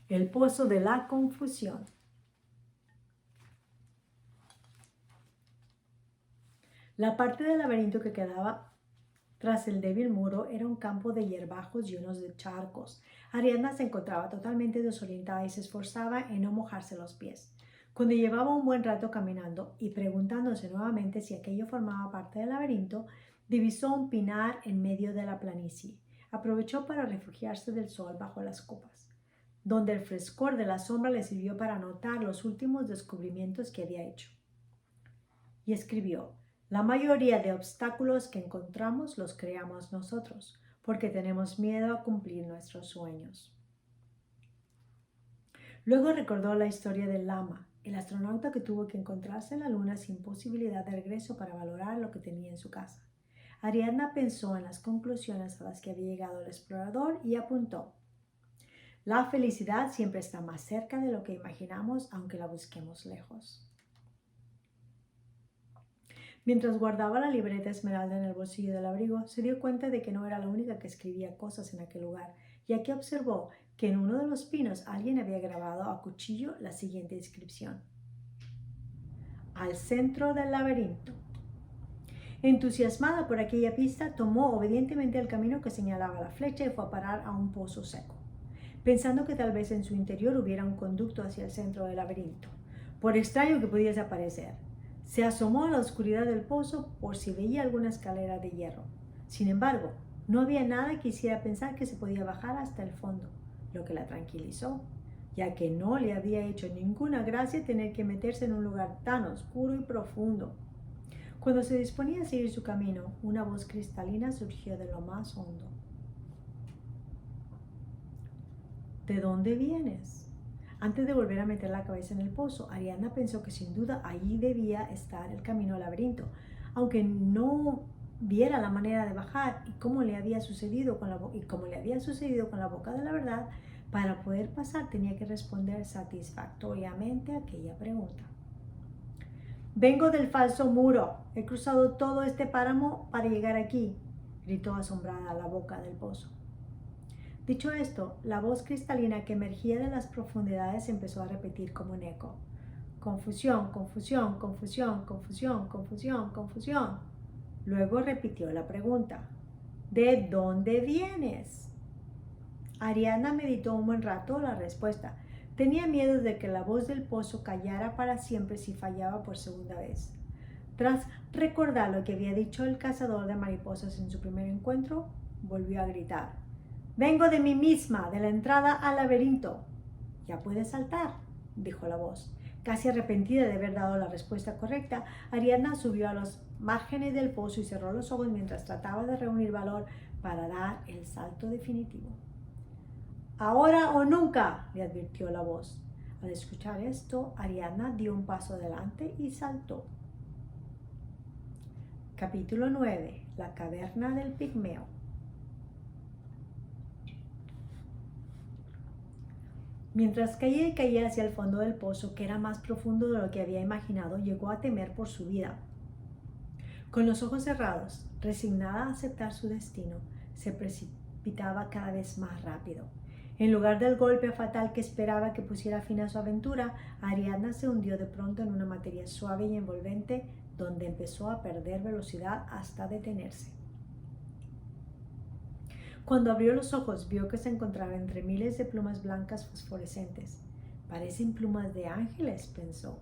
El pozo de la confusión. La parte del laberinto que quedaba tras el débil muro era un campo de hierbajos llenos de charcos. Ariadna se encontraba totalmente desorientada y se esforzaba en no mojarse los pies. Cuando llevaba un buen rato caminando y preguntándose nuevamente si aquello formaba parte del laberinto, divisó un pinar en medio de la planicie. Aprovechó para refugiarse del sol bajo las copas, donde el frescor de la sombra le sirvió para anotar los últimos descubrimientos que había hecho. Y escribió: la mayoría de obstáculos que encontramos los creamos nosotros, porque tenemos miedo a cumplir nuestros sueños. Luego recordó la historia del lama, el astronauta que tuvo que encontrarse en la luna sin posibilidad de regreso para valorar lo que tenía en su casa. Ariadna pensó en las conclusiones a las que había llegado el explorador y apuntó: la felicidad siempre está más cerca de lo que imaginamos, aunque la busquemos lejos. Mientras guardaba la libreta esmeralda en el bolsillo del abrigo, se dio cuenta de que no era la única que escribía cosas en aquel lugar, ya que observó que en uno de los pinos alguien había grabado a cuchillo la siguiente inscripción: al centro del laberinto. Entusiasmada por aquella pista, tomó obedientemente el camino que señalaba la flecha y fue a parar a un pozo seco, pensando que tal vez en su interior hubiera un conducto hacia el centro del laberinto, por extraño que pudiese parecer. Se asomó a la oscuridad del pozo por si veía alguna escalera de hierro. Sin embargo, no había nada que hiciera pensar que se podía bajar hasta el fondo, lo que la tranquilizó, ya que no le había hecho ninguna gracia tener que meterse en un lugar tan oscuro y profundo. Cuando se disponía a seguir su camino, una voz cristalina surgió de lo más hondo. ¿De dónde vienes? Antes de volver a meter la cabeza en el pozo, Ariadna pensó que sin duda allí debía estar el camino al laberinto, aunque no viera la manera de bajar y cómo le había sucedido con la boca de la verdad. Para poder pasar tenía que responder satisfactoriamente a aquella pregunta. Vengo del falso muro. He cruzado todo este páramo para llegar aquí, gritó asombrada a la boca del pozo. Dicho esto, la voz cristalina que emergía de las profundidades empezó a repetir como un eco. Confusión, confusión, confusión, confusión, confusión, confusión. Luego repitió la pregunta. ¿De dónde vienes? Ariadna meditó un buen rato la respuesta. Tenía miedo de que la voz del pozo callara para siempre si fallaba por segunda vez. Tras recordar lo que había dicho el cazador de mariposas en su primer encuentro, volvió a gritar. Vengo de mí misma, de la entrada al laberinto. Ya puedes saltar, dijo la voz. Casi arrepentida de haber dado la respuesta correcta, Ariadna subió a los márgenes del pozo y cerró los ojos mientras trataba de reunir valor para dar el salto definitivo. Ahora o nunca, le advirtió la voz. Al escuchar esto, Ariadna dio un paso adelante y saltó. Capítulo 9. La caverna del pigmeo. Mientras caía y caía hacia el fondo del pozo, que era más profundo de lo que había imaginado, llegó a temer por su vida. Con los ojos cerrados, resignada a aceptar su destino, se precipitaba cada vez más rápido. En lugar del golpe fatal que esperaba que pusiera fin a su aventura, Ariadna se hundió de pronto en una materia suave y envolvente, donde empezó a perder velocidad hasta detenerse. Cuando abrió los ojos, vio que se encontraba entre miles de plumas blancas fosforescentes. Parecen plumas de ángeles, pensó.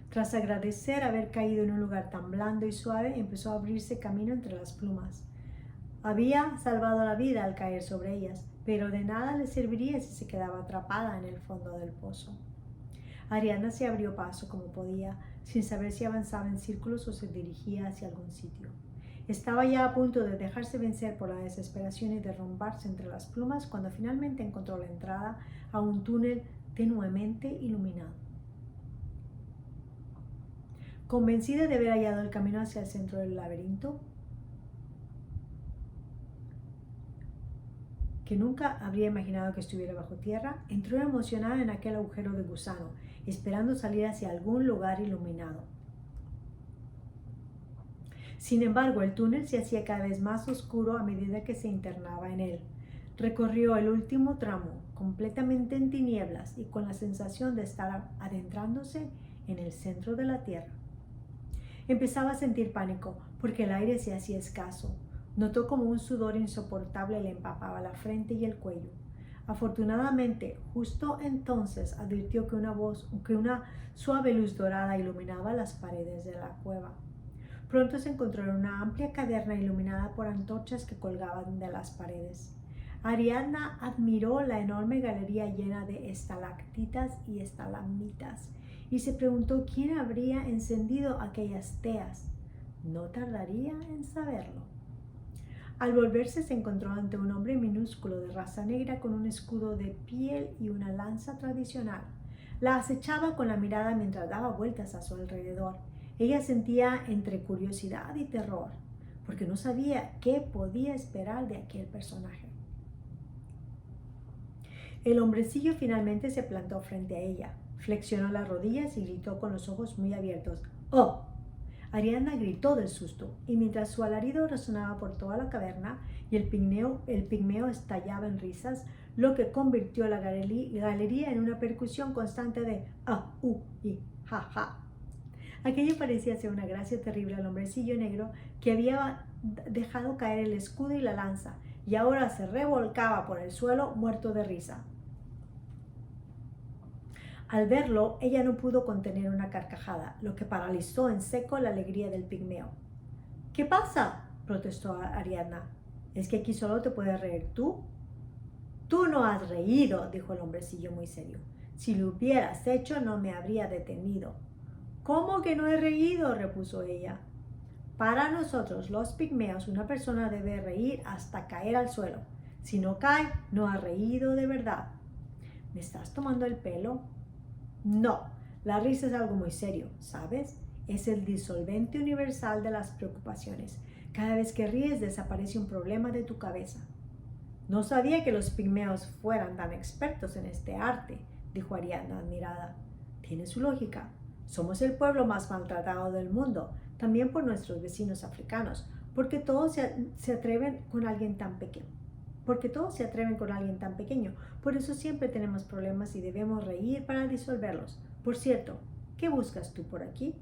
Tras agradecer haber caído en un lugar tan blando y suave, empezó a abrirse camino entre las plumas. Había salvado la vida al caer sobre ellas, pero de nada le serviría si se quedaba atrapada en el fondo del pozo. Ariadna se abrió paso como podía, sin saber si avanzaba en círculos o se dirigía hacia algún sitio. Estaba ya a punto de dejarse vencer por la desesperación y derrumbarse entre las plumas cuando finalmente encontró la entrada a un túnel tenuemente iluminado. Convencida de haber hallado el camino hacia el centro del laberinto, que nunca habría imaginado que estuviera bajo tierra, entró emocionada en aquel agujero de gusano, esperando salir hacia algún lugar iluminado. Sin embargo, el túnel se hacía cada vez más oscuro a medida que se internaba en él. Recorrió el último tramo, completamente en tinieblas y con la sensación de estar adentrándose en el centro de la tierra. Empezaba a sentir pánico porque el aire se hacía escaso. Notó como un sudor insoportable le empapaba la frente y el cuello. Afortunadamente, justo entonces advirtió que una suave luz dorada iluminaba las paredes de la cueva. Pronto se encontró en una amplia caverna iluminada por antorchas que colgaban de las paredes. Ariadna admiró la enorme galería llena de estalactitas y estalagmitas y se preguntó quién habría encendido aquellas teas. No tardaría en saberlo. Al volverse se encontró ante un hombre minúsculo de raza negra con un escudo de piel y una lanza tradicional. La acechaba con la mirada mientras daba vueltas a su alrededor. Ella sentía entre curiosidad y terror, porque no sabía qué podía esperar de aquel personaje. El hombrecillo finalmente se plantó frente a ella, flexionó las rodillas y gritó con los ojos muy abiertos. ¡Oh! Ariadna gritó del susto, y mientras su alarido resonaba por toda la caverna y el pigmeo estallaba en risas, lo que convirtió la galería en una percusión constante de ah, y ja, ja. Aquello parecía ser una gracia terrible al hombrecillo negro que había dejado caer el escudo y la lanza, y ahora se revolcaba por el suelo muerto de risa. Al verlo, ella no pudo contener una carcajada, lo que paralizó en seco la alegría del pigmeo. ¿Qué pasa?, protestó Ariadna. ¿Es que aquí solo te puedes reír tú? Tú no has reído, dijo el hombrecillo muy serio. Si lo hubieras hecho, no me habría detenido. ¿Cómo que no he reído?, repuso ella. Para nosotros, los pigmeos, una persona debe reír hasta caer al suelo. Si no cae, no ha reído de verdad. ¿Me estás tomando el pelo? No, la risa es algo muy serio, ¿sabes? Es el disolvente universal de las preocupaciones. Cada vez que ríes desaparece un problema de tu cabeza. No sabía que los pigmeos fueran tan expertos en este arte, dijo Ariadna admirada. Tiene su lógica. Somos el pueblo más maltratado del mundo, también por nuestros vecinos africanos, porque todos se atreven con alguien tan pequeño. Por eso siempre tenemos problemas y debemos reír para disolverlos. Por cierto, ¿qué buscas tú por aquí?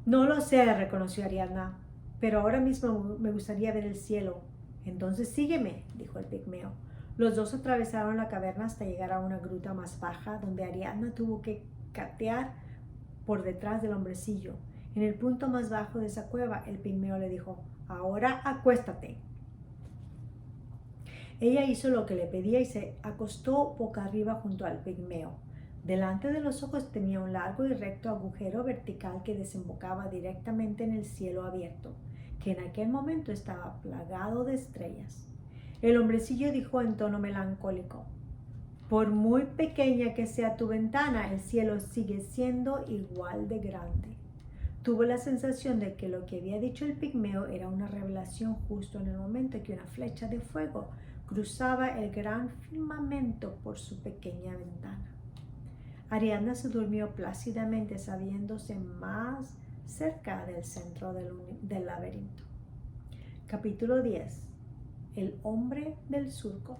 No lo sé, reconoció Ariadna, pero ahora mismo me gustaría ver el cielo. Entonces sígueme, dijo el pigmeo. Los dos atravesaron la caverna hasta llegar a una gruta más baja, donde Ariadna tuvo que gatear por detrás del hombrecillo. En el punto más bajo de esa cueva, el pigmeo le dijo: «Ahora acuéstate». Ella hizo lo que le pedía y se acostó boca arriba junto al pigmeo. Delante de los ojos tenía un largo y recto agujero vertical que desembocaba directamente en el cielo abierto, que en aquel momento estaba plagado de estrellas. El hombrecillo dijo en tono melancólico: «Por muy pequeña que sea tu ventana, el cielo sigue siendo igual de grande». Tuvo la sensación de que lo que había dicho el pigmeo era una revelación justo en el momento que una flecha de fuego cruzaba el gran firmamento por su pequeña ventana. Ariadna se durmió plácidamente, sabiéndose más cerca del centro del laberinto. Capítulo 10. El hombre del surco.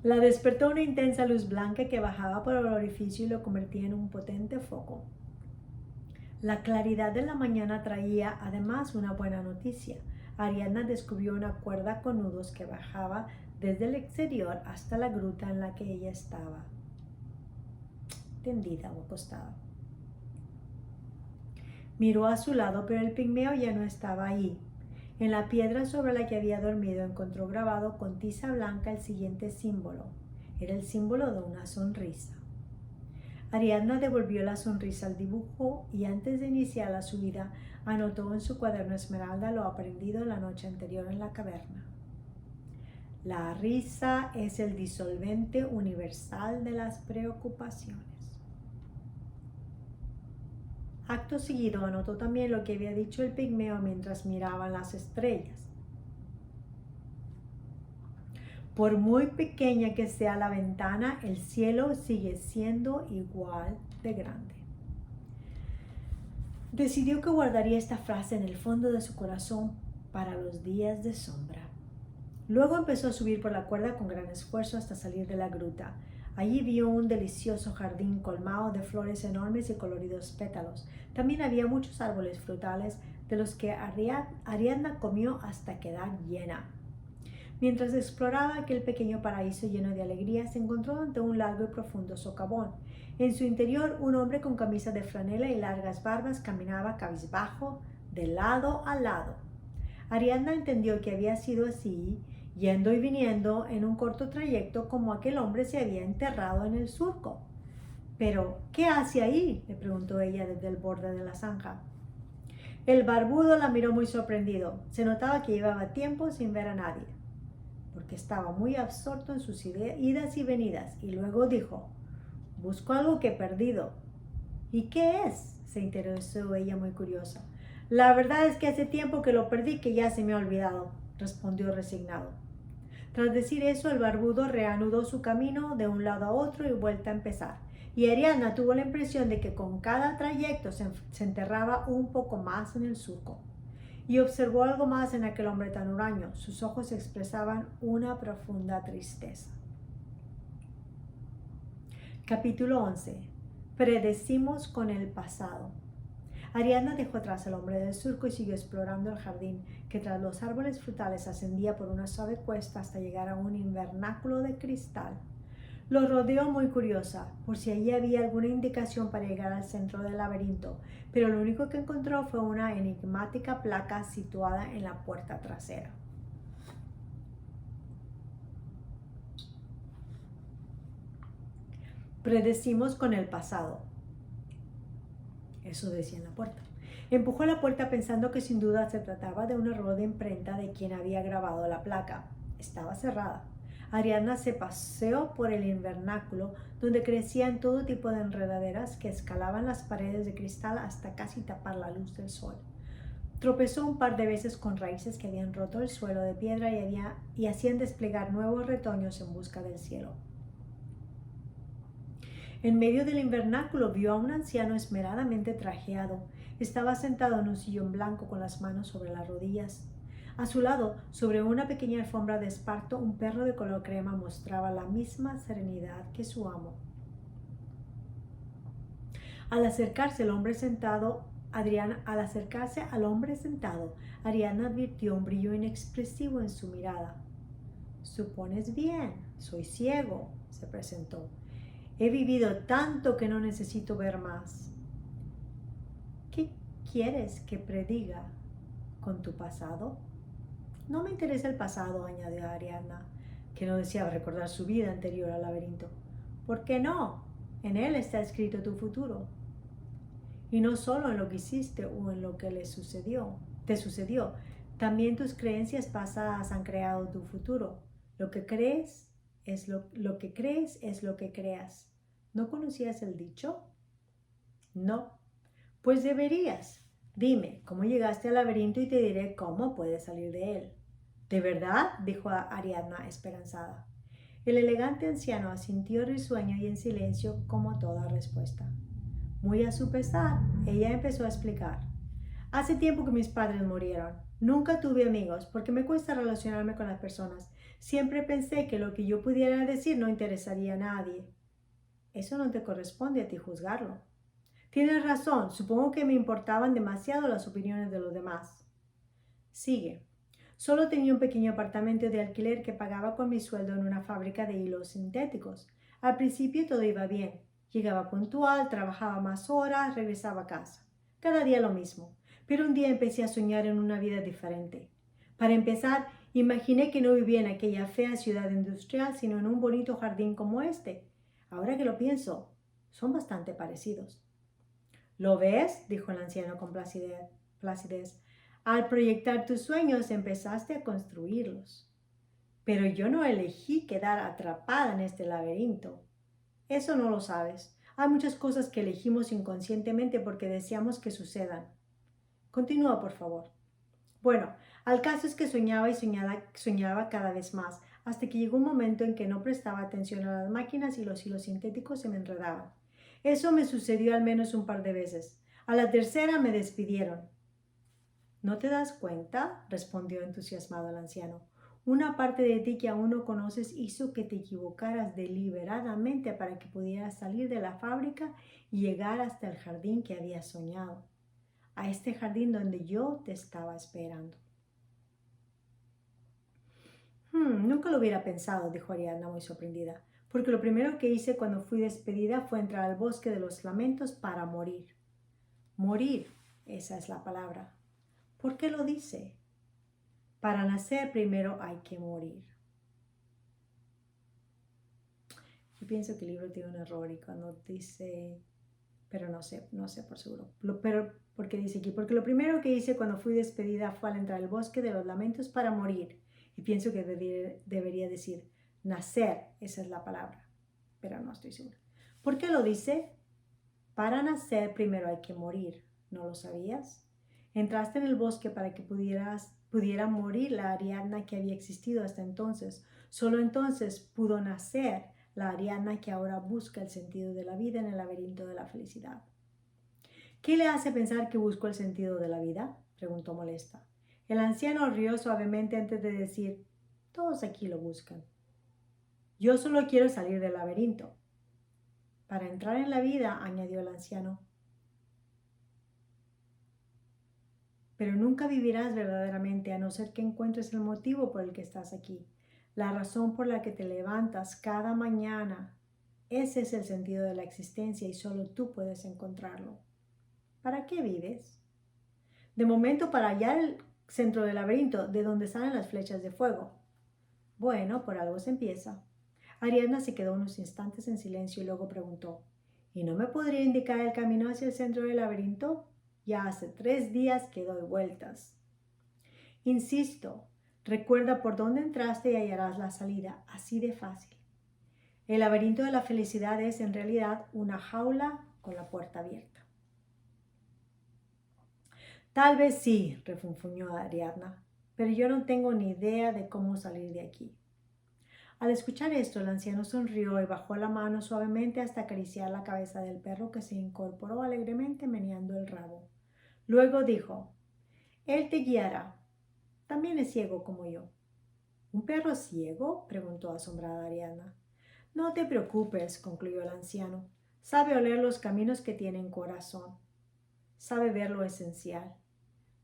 La despertó una intensa luz blanca que bajaba por el orificio y lo convertía en un potente foco. La claridad de la mañana traía además una buena noticia. Ariadna descubrió una cuerda con nudos que bajaba desde el exterior hasta la gruta en la que ella estaba tendida o acostada. Miró a su lado, pero el pigmeo ya no estaba allí. En la piedra sobre la que había dormido encontró grabado con tiza blanca el siguiente símbolo. Era el símbolo de una sonrisa. Ariadna devolvió la sonrisa al dibujo y antes de iniciar la subida anotó en su cuaderno esmeralda lo aprendido la noche anterior en la caverna. La risa es el disolvente universal de las preocupaciones. Acto seguido anotó también lo que había dicho el pigmeo mientras miraba las estrellas. Por muy pequeña que sea la ventana, el cielo sigue siendo igual de grande. Decidió que guardaría esta frase en el fondo de su corazón para los días de sombra. Luego empezó a subir por la cuerda con gran esfuerzo hasta salir de la gruta. Allí vio un delicioso jardín colmado de flores enormes y coloridos pétalos. También había muchos árboles frutales de los que Ariadna comió hasta quedar llena. Mientras exploraba aquel pequeño paraíso lleno de alegría, se encontró ante un largo y profundo socavón. En su interior, un hombre con camisa de franela y largas barbas caminaba cabizbajo de lado a lado. Ariadna entendió que había sido así, yendo y viniendo en un corto trayecto, como aquel hombre se había enterrado en el surco. «¿Pero qué hace ahí?», le preguntó ella desde el borde de la zanja. El barbudo la miró muy sorprendido. Se notaba que llevaba tiempo sin ver a nadie, porque estaba muy absorto en sus idas y venidas, y luego dijo: «Busco algo que he perdido». «¿Y qué es?», se interesó ella muy curiosa. «La verdad es que hace tiempo que lo perdí, que ya se me ha olvidado», respondió resignado. Tras decir eso, el barbudo reanudó su camino de un lado a otro y vuelta a empezar, y Ariadna tuvo la impresión de que con cada trayecto se enterraba un poco más en el surco. Y observó algo más en aquel hombre tan huraño. Sus ojos expresaban una profunda tristeza. Capítulo 11. Predecimos con el pasado. Ariadna dejó atrás al hombre del surco y siguió explorando el jardín, que tras los árboles frutales ascendía por una suave cuesta hasta llegar a un invernáculo de cristal. Lo rodeó muy curiosa, por si allí había alguna indicación para llegar al centro del laberinto, pero lo único que encontró fue una enigmática placa situada en la puerta trasera. Predecimos con el pasado. Eso decía en la puerta. Empujó la puerta pensando que sin duda se trataba de un error de imprenta de quien había grabado la placa. Estaba cerrada. Ariadna se paseó por el invernáculo, donde crecían todo tipo de enredaderas que escalaban las paredes de cristal hasta casi tapar la luz del sol. Tropezó un par de veces con raíces que habían roto el suelo de piedra y hacían desplegar nuevos retoños en busca del cielo. En medio del invernáculo vio a un anciano esmeradamente trajeado. Estaba sentado en un sillón blanco con las manos sobre las rodillas. A su lado, sobre una pequeña alfombra de esparto, un perro de color crema mostraba la misma serenidad que su amo. Al acercarse al hombre sentado, Ariadna advirtió un brillo inexpresivo en su mirada. «Supones bien, soy ciego», se presentó. «He vivido tanto que no necesito ver más». «¿Qué quieres que prediga con tu pasado?» «No me interesa el pasado», añadió Ariadna, que no deseaba recordar su vida anterior al laberinto. «¿Por qué no? En él está escrito tu futuro. Y no solo en lo que hiciste o en lo que te sucedió. También tus creencias pasadas han creado tu futuro. Lo que crees es lo que creas. ¿No conocías el dicho?» «No». «Pues deberías. Dime, ¿cómo llegaste al laberinto y te diré cómo puedes salir de él?» «¿De verdad?», dijo Ariadna esperanzada. El elegante anciano asintió risueño y en silencio como toda respuesta. Muy a su pesar, ella empezó a explicar. «Hace tiempo que mis padres murieron. Nunca tuve amigos porque me cuesta relacionarme con las personas. Siempre pensé que lo que yo pudiera decir no interesaría a nadie». «Eso no te corresponde a ti juzgarlo». «Tienes razón, supongo que me importaban demasiado las opiniones de los demás». Sigue. «Solo tenía un pequeño apartamento de alquiler que pagaba con mi sueldo en una fábrica de hilos sintéticos. Al principio todo iba bien. Llegaba puntual, trabajaba más horas, regresaba a casa. Cada día lo mismo. Pero un día empecé a soñar en una vida diferente. Para empezar, imaginé que no vivía en aquella fea ciudad industrial, sino en un bonito jardín como este. Ahora que lo pienso, son bastante parecidos». «¿Lo ves?», dijo el anciano con placidez. «Al proyectar tus sueños empezaste a construirlos. Pero yo no elegí quedar atrapada en este laberinto. Eso no lo sabes. Hay muchas cosas que elegimos inconscientemente porque deseamos que sucedan». «Continúa, por favor». «Bueno, al caso es que soñaba y soñaba cada vez más, hasta que llegó un momento en que no prestaba atención a las máquinas y los hilos sintéticos se me enredaban. Eso me sucedió al menos un par de veces. A la tercera me despidieron». «¿No te das cuenta?», respondió entusiasmado el anciano. «Una parte de ti que aún no conoces hizo que te equivocaras deliberadamente para que pudieras salir de la fábrica y llegar hasta el jardín que habías soñado. A este jardín donde yo te estaba esperando». «Nunca lo hubiera pensado», dijo Ariadna muy sorprendida, «porque lo primero que hice cuando fui despedida fue entrar al bosque de los lamentos para morir». «Morir, esa es la palabra». «¿Por qué lo dice?» «Para nacer primero hay que morir». Yo pienso que el libro tiene un error y cuando dice, pero no sé por seguro. Porque dice aquí, «porque lo primero que hice cuando fui despedida fue al entrar al bosque de los lamentos para morir». Y pienso que debería decir nacer, esa es la palabra, pero no estoy segura. ¿Por qué lo dice? Para nacer primero hay que morir. ¿No lo sabías? Entraste en el bosque para que pudiera morir la Ariadna que había existido hasta entonces. Solo entonces pudo nacer la Ariadna que ahora busca el sentido de la vida en el laberinto de la felicidad. «¿Qué le hace pensar que busco el sentido de la vida?», preguntó molesta. El anciano rió suavemente antes de decir, «Todos aquí lo buscan. Yo solo quiero salir del laberinto». «Para entrar en la vida», añadió el anciano. pero nunca vivirás verdaderamente a no ser que encuentres el motivo por el que estás aquí, la razón por la que te levantas cada mañana. Ese es el sentido de la existencia y solo tú puedes encontrarlo. ¿Para qué vives? De momento, para hallar el centro del laberinto, de donde salen las flechas de fuego. Bueno, por algo se empieza. Ariadna se quedó unos instantes en silencio y luego preguntó, ¿y no me podría indicar el camino hacia el centro del laberinto? Ya hace 3 días que doy vueltas. Insisto, recuerda por dónde entraste y hallarás la salida, así de fácil. El laberinto de la felicidad es en realidad una jaula con la puerta abierta. Tal vez sí, refunfuñó Ariadna, pero yo no tengo ni idea de cómo salir de aquí. Al escuchar esto, el anciano sonrió y bajó la mano suavemente hasta acariciar la cabeza del perro que se incorporó alegremente meneando el rabo. Luego dijo, él te guiará. También es ciego como yo. ¿Un perro ciego?, preguntó asombrada Ariadna. No te preocupes, concluyó el anciano. Sabe oler los caminos que tienen corazón. Sabe ver lo esencial.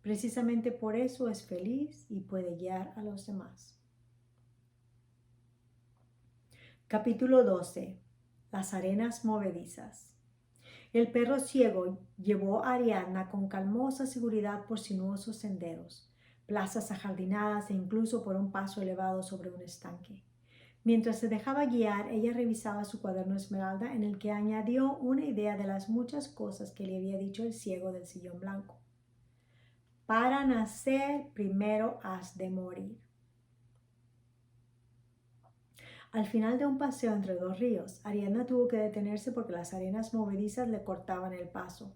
Precisamente por eso es feliz y puede guiar a los demás. Capítulo 12. Las arenas movedizas. El perro ciego llevó a Ariadna con calmosa seguridad por sinuosos senderos, plazas ajardinadas e incluso por un paso elevado sobre un estanque. Mientras se dejaba guiar, ella revisaba su cuaderno esmeralda en el que añadió una idea de las muchas cosas que le había dicho el ciego del sillón blanco. Para nacer, primero has de morir. Al final de un paseo entre 2 ríos, Ariadna tuvo que detenerse porque las arenas movedizas le cortaban el paso.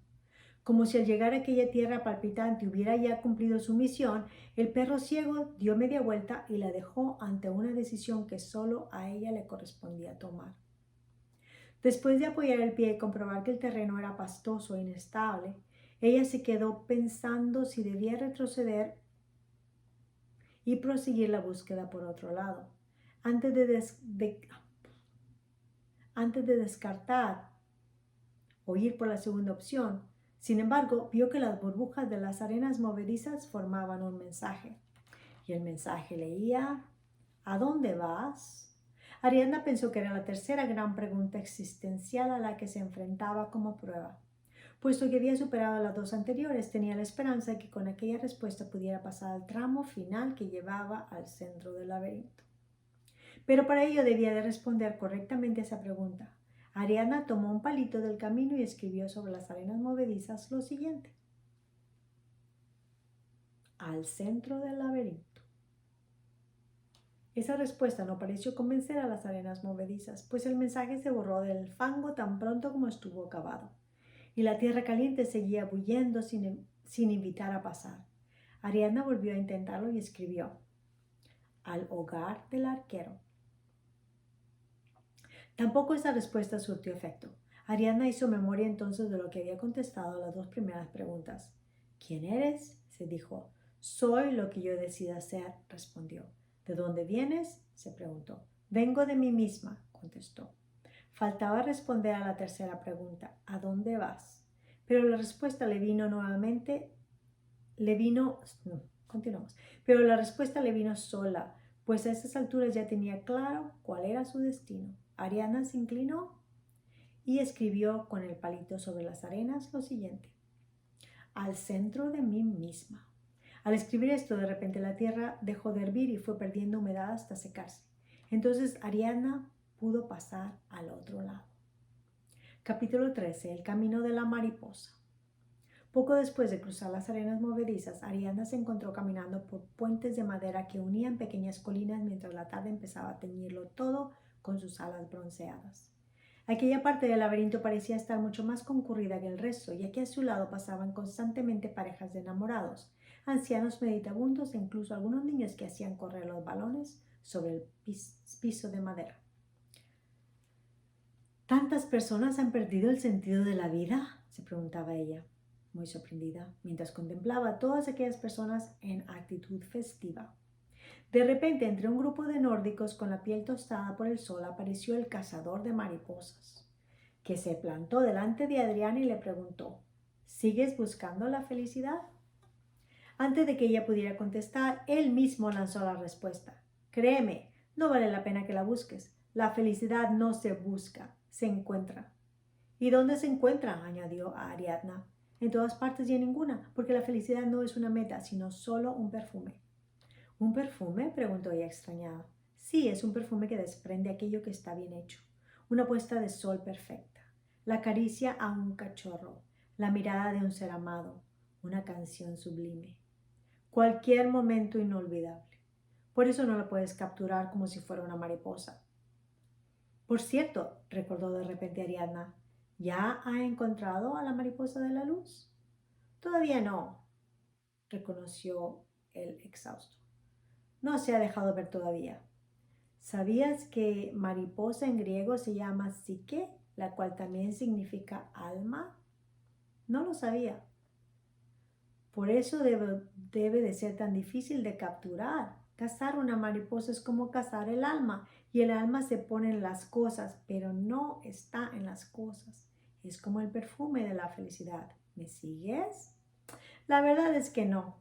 Como si al llegar a aquella tierra palpitante hubiera ya cumplido su misión, el perro ciego dio media vuelta y la dejó ante una decisión que solo a ella le correspondía tomar. Después de apoyar el pie y comprobar que el terreno era pastoso e inestable, ella se quedó pensando si debía retroceder y proseguir la búsqueda por otro lado. Antes de descartar o ir por la segunda opción, sin embargo, vio que las burbujas de las arenas movedizas formaban un mensaje. Y el mensaje leía, ¿a dónde vas? Ariadna pensó que era la tercera gran pregunta existencial a la que se enfrentaba como prueba. Puesto que había superado las 2 anteriores, tenía la esperanza de que con aquella respuesta pudiera pasar al tramo final que llevaba al centro del laberinto. Pero para ello debía de responder correctamente a esa pregunta. Ariadna tomó un palito del camino y escribió sobre las arenas movedizas lo siguiente. Al centro del laberinto. Esa respuesta no pareció convencer a las arenas movedizas, pues el mensaje se borró del fango tan pronto como estuvo cavado, y la tierra caliente seguía bulliendo sin invitar a pasar. Ariadna volvió a intentarlo y escribió, al hogar del arquero. Tampoco esa respuesta surtió efecto. Ariadna hizo memoria entonces de lo que había contestado a las 2 primeras preguntas. ¿Quién eres?, se dijo. Soy lo que yo decida ser, respondió. ¿De dónde vienes?, se preguntó. Vengo de mí misma, contestó. Faltaba responder a la tercera pregunta. ¿A dónde vas? Pero la respuesta Pero la respuesta le vino sola, pues a esas alturas ya tenía claro cuál era su destino. Ariadna se inclinó y escribió con el palito sobre las arenas lo siguiente. Al centro de mí misma. Al escribir esto, de repente la tierra dejó de hervir y fue perdiendo humedad hasta secarse. Entonces Ariadna pudo pasar al otro lado. Capítulo 13. El camino de la mariposa. Poco después de cruzar las arenas movedizas, Ariadna se encontró caminando por puentes de madera que unían pequeñas colinas mientras la tarde empezaba a teñirlo todo con sus alas bronceadas. Aquella parte del laberinto parecía estar mucho más concurrida que el resto, y aquí a su lado pasaban constantemente parejas de enamorados, ancianos meditabundos e incluso algunos niños que hacían correr los balones sobre el piso de madera. ¿Tantas personas han perdido el sentido de la vida?, se preguntaba ella, muy sorprendida, mientras contemplaba a todas aquellas personas en actitud festiva. De repente, entre un grupo de nórdicos con la piel tostada por el sol, apareció el cazador de mariposas, que se plantó delante de Ariadna y le preguntó, ¿sigues buscando la felicidad? Antes de que ella pudiera contestar, él mismo lanzó la respuesta. Créeme, no vale la pena que la busques. La felicidad no se busca, se encuentra. ¿Y dónde se encuentra?, añadió a Ariadna. En todas partes y en ninguna, porque la felicidad no es una meta, sino solo un perfume. ¿Un perfume?, preguntó ella extrañada. Sí, es un perfume que desprende aquello que está bien hecho. Una puesta de sol perfecta, la caricia a un cachorro, la mirada de un ser amado, una canción sublime. Cualquier momento inolvidable. Por eso no la puedes capturar como si fuera una mariposa. Por cierto, recordó de repente Ariadna, ¿ya ha encontrado a la mariposa de la luz? Todavía no, reconoció el exhausto. No se ha dejado ver todavía. ¿Sabías que mariposa en griego se llama psique, la cual también significa alma? No lo sabía. Por eso debe de ser tan difícil de capturar. Cazar una mariposa es como cazar el alma, y el alma se pone en las cosas, pero no está en las cosas. Es como el perfume de la felicidad. ¿Me sigues? La verdad es que no.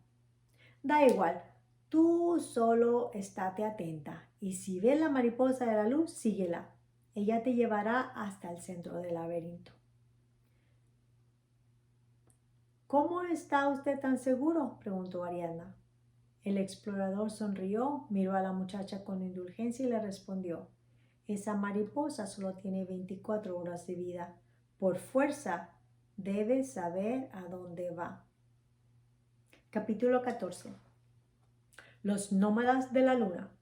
Da igual, tú solo estate atenta, y si ves la mariposa de la luz, síguela. Ella te llevará hasta el centro del laberinto. ¿Cómo está usted tan seguro?, preguntó Ariadna. El explorador sonrió, miró a la muchacha con indulgencia y le respondió: esa mariposa solo tiene 24 horas de vida. Por fuerza, debe saber a dónde va. Capítulo 14. Los nómadas de la luna.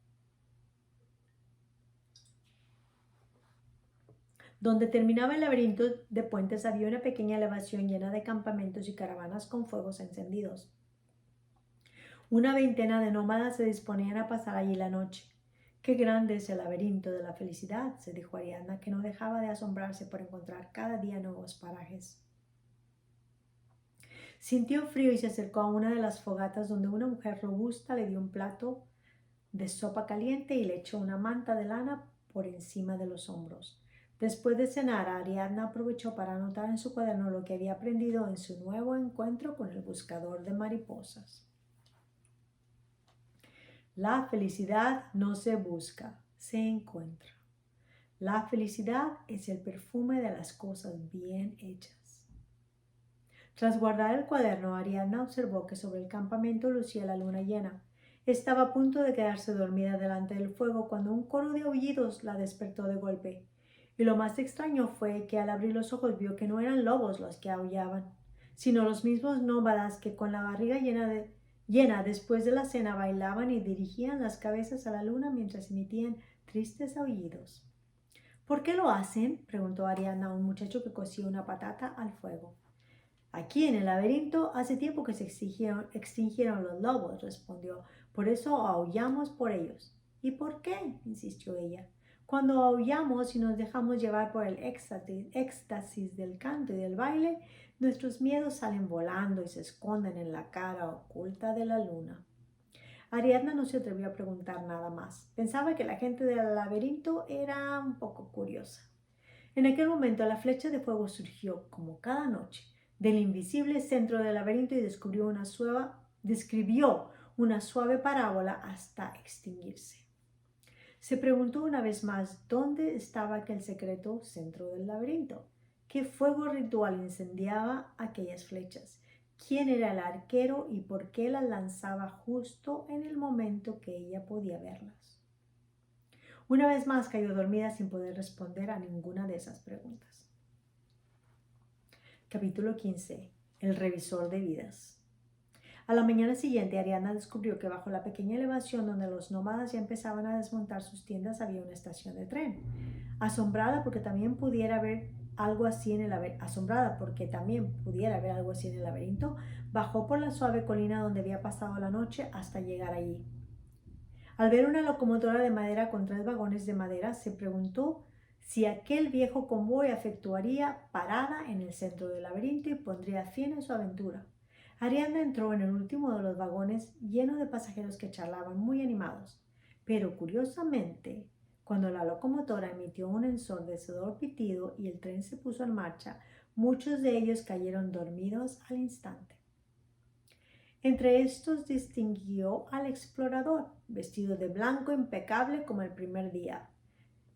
Donde terminaba el laberinto de puentes había una pequeña elevación llena de campamentos y caravanas con fuegos encendidos. Una veintena de nómadas se disponían a pasar allí la noche. Qué grande es el laberinto de la felicidad, se dijo Ariadna, que no dejaba de asombrarse por encontrar cada día nuevos parajes. Sintió frío y se acercó a una de las fogatas donde una mujer robusta le dio un plato de sopa caliente y le echó una manta de lana por encima de los hombros. Después de cenar, Ariadna aprovechó para anotar en su cuaderno lo que había aprendido en su nuevo encuentro con el buscador de mariposas. La felicidad no se busca, se encuentra. La felicidad es el perfume de las cosas bien hechas. Tras guardar el cuaderno, Ariadna observó que sobre el campamento lucía la luna llena. Estaba a punto de quedarse dormida delante del fuego cuando un coro de aullidos la despertó de golpe. Y lo más extraño fue que al abrir los ojos vio que no eran lobos los que aullaban, sino los mismos nómadas que con la barriga llena después de la cena bailaban y dirigían las cabezas a la luna mientras emitían tristes aullidos. ¿Por qué lo hacen?, preguntó Ariadna a un muchacho que cocía una patata al fuego. Aquí en el laberinto hace tiempo que se extinguieron los lobos, respondió. Por eso aullamos por ellos. ¿Y por qué?, insistió ella. Cuando aullamos y nos dejamos llevar por el éxtasis del canto y del baile, nuestros miedos salen volando y se esconden en la cara oculta de la luna. Ariadna no se atrevió a preguntar nada más. Pensaba que la gente del laberinto era un poco curiosa. En aquel momento la flecha de fuego surgió, como cada noche, del invisible centro del laberinto y describió una suave parábola hasta extinguirse. Se preguntó una vez más dónde estaba aquel secreto centro del laberinto. ¿Qué fuego ritual incendiaba aquellas flechas? ¿Quién era el arquero y por qué las lanzaba justo en el momento que ella podía verlas? Una vez más cayó dormida sin poder responder a ninguna de esas preguntas. Capítulo 15. El revisor de vidas. A la mañana siguiente, Ariadna descubrió que bajo la pequeña elevación donde los nómadas ya empezaban a desmontar sus tiendas había una estación de tren. Asombrada porque también pudiera haber algo así en el laberinto, bajó por la suave colina donde había pasado la noche hasta llegar allí. Al ver una locomotora de madera con 3 vagones de madera, se preguntó si aquel viejo convoy efectuaría parada en el centro del laberinto y pondría fin a su aventura. Ariadna entró en el último de los vagones, lleno de pasajeros que charlaban muy animados. Pero curiosamente, cuando la locomotora emitió un ensordecedor pitido y el tren se puso en marcha, muchos de ellos cayeron dormidos al instante. Entre estos distinguió al explorador, vestido de blanco impecable como el primer día.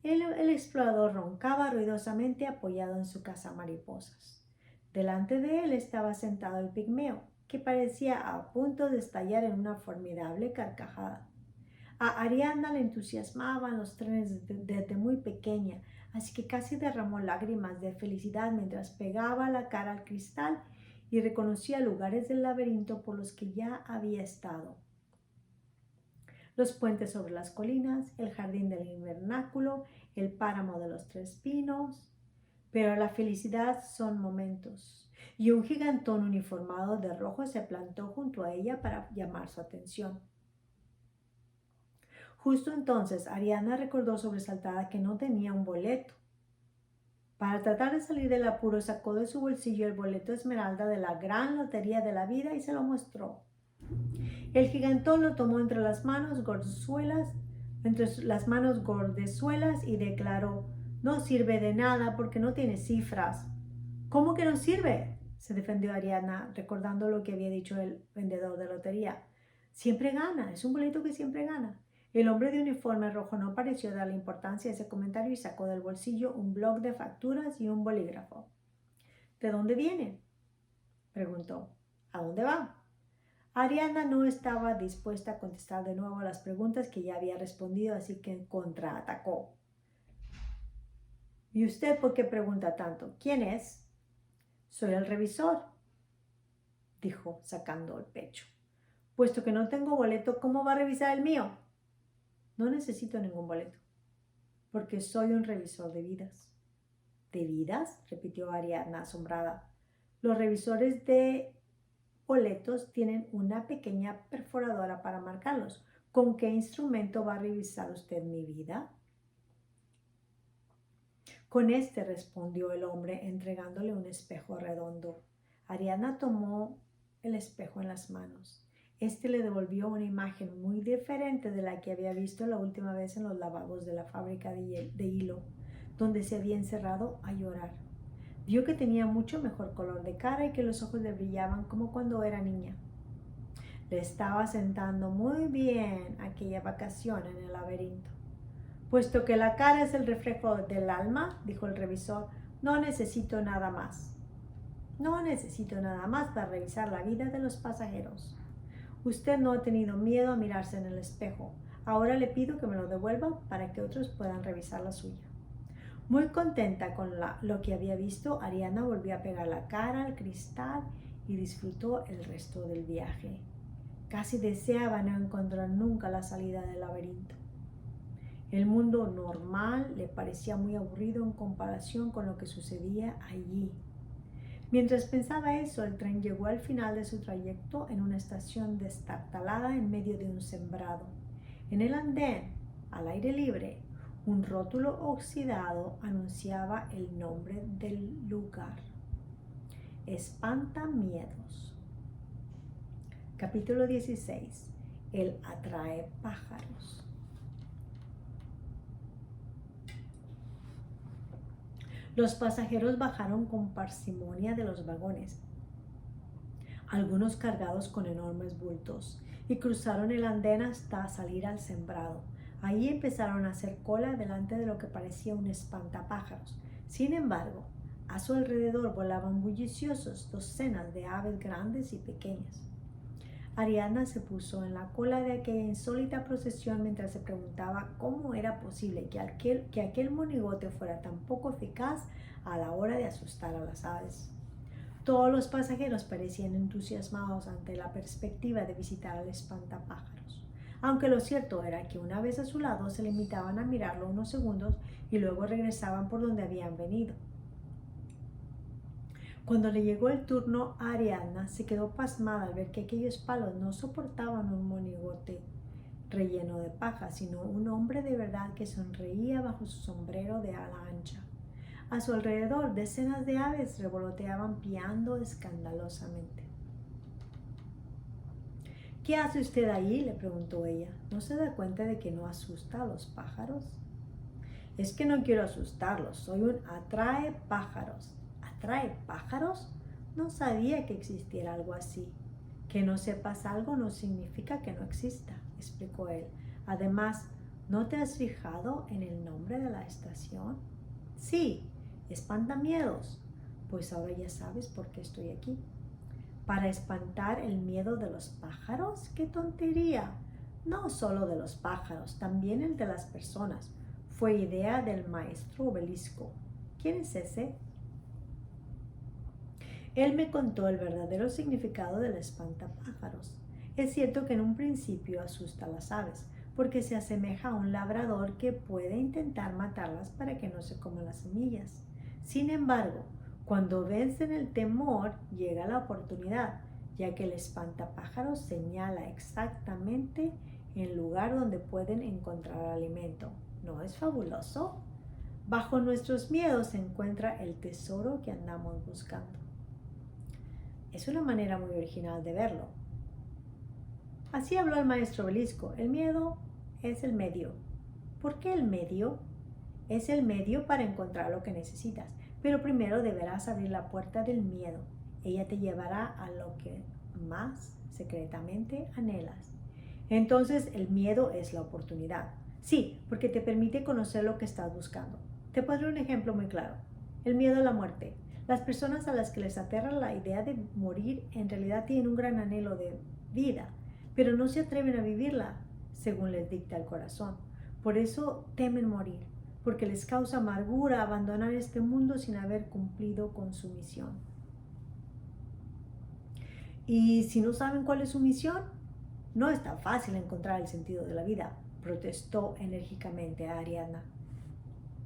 El explorador roncaba ruidosamente apoyado en su cazamariposas. Delante de él estaba sentado el pigmeo, que parecía a punto de estallar en una formidable carcajada. A Ariadna le entusiasmaban los trenes desde muy pequeña, así que casi derramó lágrimas de felicidad mientras pegaba la cara al cristal y reconocía lugares del laberinto por los que ya había estado. Los puentes sobre las colinas, el jardín del invernáculo, el páramo de los tres pinos. Pero la felicidad son momentos, y un gigantón uniformado de rojo se plantó junto a ella para llamar su atención. Justo entonces Ariadna recordó sobresaltada que no tenía un boleto. Para tratar de salir del apuro, sacó de su bolsillo el boleto esmeralda de la gran lotería de la vida y se lo mostró. El gigantón lo tomó entre las manos gordezuelas y declaró: «No sirve de nada porque no tiene cifras». «¿Cómo que no sirve?», se defendió Ariadna, recordando lo que había dicho el vendedor de lotería. «Siempre gana, es un boleto que siempre gana». El hombre de uniforme rojo no pareció darle importancia a ese comentario y sacó del bolsillo un bloc de facturas y un bolígrafo. «¿De dónde viene?», preguntó. «¿A dónde va?». Ariadna no estaba dispuesta a contestar de nuevo las preguntas que ya había respondido, así que contraatacó. «¿Y usted por qué pregunta tanto? ¿Quién es?». «Soy el revisor», dijo sacando el pecho. «Puesto que no tengo boleto, ¿cómo va a revisar el mío?». «No necesito ningún boleto, porque soy un revisor de vidas». «¿De vidas?», repitió Ariadna asombrada. «Los revisores de boletos tienen una pequeña perforadora para marcarlos. ¿Con qué instrumento va a revisar usted mi vida?». «Con este», respondió el hombre, entregándole un espejo redondo. Ariadna tomó el espejo en las manos. Este le devolvió una imagen muy diferente de la que había visto la última vez en los lavabos de la fábrica de hilo, donde se había encerrado a llorar. Vio que tenía mucho mejor color de cara y que los ojos le brillaban como cuando era niña. Le estaba sentando muy bien aquella vacación en el laberinto. «Puesto que la cara es el reflejo del alma», dijo el revisor, «no necesito nada más. No necesito nada más para revisar la vida de los pasajeros. Usted no ha tenido miedo a mirarse en el espejo. Ahora le pido que me lo devuelva para que otros puedan revisar la suya». Muy contenta con lo que había visto, Ariadna volvió a pegar la cara al cristal y disfrutó el resto del viaje. Casi deseaba no encontrar nunca la salida del laberinto. El mundo normal le parecía muy aburrido en comparación con lo que sucedía allí. Mientras pensaba eso, el tren llegó al final de su trayecto en una estación destartalada en medio de un sembrado. En el andén, al aire libre, un rótulo oxidado anunciaba el nombre del lugar: Espantamiedos. Capítulo 16. El atrae pájaros. Los pasajeros bajaron con parsimonia de los vagones, algunos cargados con enormes bultos, y cruzaron el andén hasta salir al sembrado. Allí empezaron a hacer cola delante de lo que parecía un espantapájaros. Sin embargo, a su alrededor volaban bulliciosos docenas de aves grandes y pequeñas. Ariadna se puso en la cola de aquella insólita procesión mientras se preguntaba cómo era posible que aquel monigote fuera tan poco eficaz a la hora de asustar a las aves. Todos los pasajeros parecían entusiasmados ante la perspectiva de visitar al espantapájaros, aunque lo cierto era que una vez a su lado se limitaban a mirarlo unos segundos y luego regresaban por donde habían venido. Cuando le llegó el turno a Ariadna, se quedó pasmada al ver que aquellos palos no soportaban un monigote relleno de paja, sino un hombre de verdad que sonreía bajo su sombrero de ala ancha. A su alrededor, decenas de aves revoloteaban piando escandalosamente. «¿Qué hace usted ahí?», le preguntó ella. «¿No se da cuenta de que no asusta a los pájaros?». «Es que no quiero asustarlos, soy un atrae pájaros». «¿Atrae pájaros?». «No sabía que existiera algo así». Que no sepas algo no significa que no exista, explicó él. Además, ¿no te has fijado en el nombre de la estación? Sí, Espantamiedos. Pues ahora ya sabes por qué estoy aquí. ¿Para espantar el miedo de los pájaros? ¡Qué tontería! No solo de los pájaros, también el de las personas. Fue idea del maestro Obelisco. ¿Quién es ese? Él me contó el verdadero significado del espantapájaros. Es cierto que en un principio asusta a las aves, porque se asemeja a un labrador que puede intentar matarlas para que no se coman las semillas. Sin embargo, cuando vencen el temor, llega la oportunidad, ya que el espantapájaros señala exactamente el lugar donde pueden encontrar alimento. ¿No es fabuloso? Bajo nuestros miedos se encuentra el tesoro que andamos buscando. Es una manera muy original de verlo. Así habló el maestro Obelisco. El miedo es el medio. ¿Por qué el medio? Es el medio para encontrar lo que necesitas. Pero primero deberás abrir la puerta del miedo. Ella te llevará a lo que más secretamente anhelas. Entonces el miedo es la oportunidad. Sí, porque te permite conocer lo que estás buscando. Te pondré un ejemplo muy claro. El miedo a la muerte. Las personas a las que les aterra la idea de morir en realidad tienen un gran anhelo de vida, pero no se atreven a vivirla según les dicta el corazón. Por eso temen morir, porque les causa amargura abandonar este mundo sin haber cumplido con su misión. Y si no saben cuál es su misión, no es tan fácil encontrar el sentido de la vida, protestó enérgicamente a Ariadna.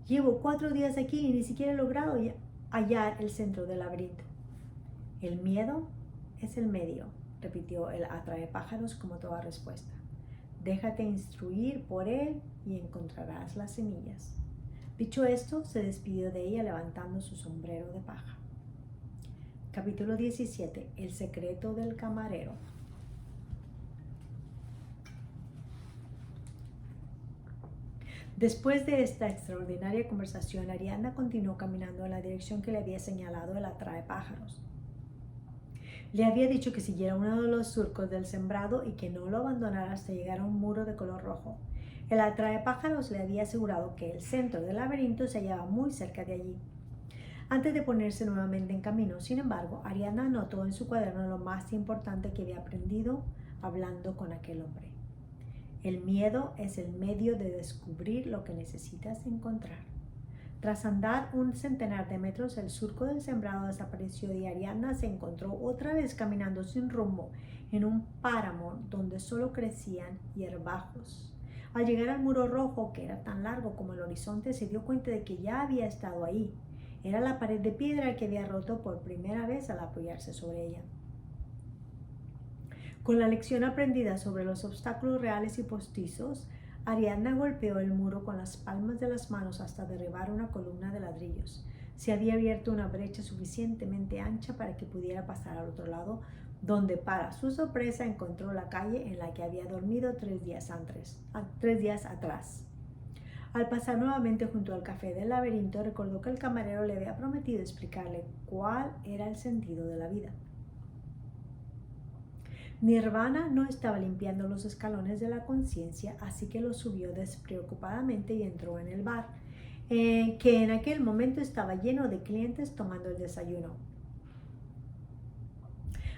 Llevo 4 días aquí y ni siquiera he logrado hallar el centro del laberinto. El miedo es el medio, repitió el atraepájaros como toda respuesta. Déjate instruir por él y encontrarás las semillas. Dicho esto, se despidió de ella levantando su sombrero de paja. Capítulo 17. El secreto del camarero. Después de esta extraordinaria conversación, Ariadna continuó caminando en la dirección que le había señalado el atraepájaros. Le había dicho que siguiera uno de los surcos del sembrado y que no lo abandonara hasta llegar a un muro de color rojo. El atraepájaros le había asegurado que el centro del laberinto se hallaba muy cerca de allí. Antes de ponerse nuevamente en camino, sin embargo, Ariadna anotó en su cuaderno lo más importante que había aprendido hablando con aquel hombre. El miedo es el medio de descubrir lo que necesitas encontrar. Tras andar un centenar de metros, el surco del sembrado desapareció y Ariadna se encontró otra vez caminando sin rumbo en un páramo donde solo crecían hierbajos. Al llegar al muro rojo, que era tan largo como el horizonte, se dio cuenta de que ya había estado ahí. Era la pared de piedra que había roto por primera vez al apoyarse sobre ella. Con la lección aprendida sobre los obstáculos reales y postizos, Ariadna golpeó el muro con las palmas de las manos hasta derribar una columna de ladrillos. Se había abierto una brecha suficientemente ancha para que pudiera pasar al otro lado, donde para su sorpresa encontró la calle en la que había dormido 3 días atrás. Al pasar nuevamente junto al café del laberinto, recordó que el camarero le había prometido explicarle cuál era el sentido de la vida. Nirvana no estaba limpiando los escalones de la conciencia, así que lo subió despreocupadamente y entró en el bar, que en aquel momento estaba lleno de clientes tomando el desayuno.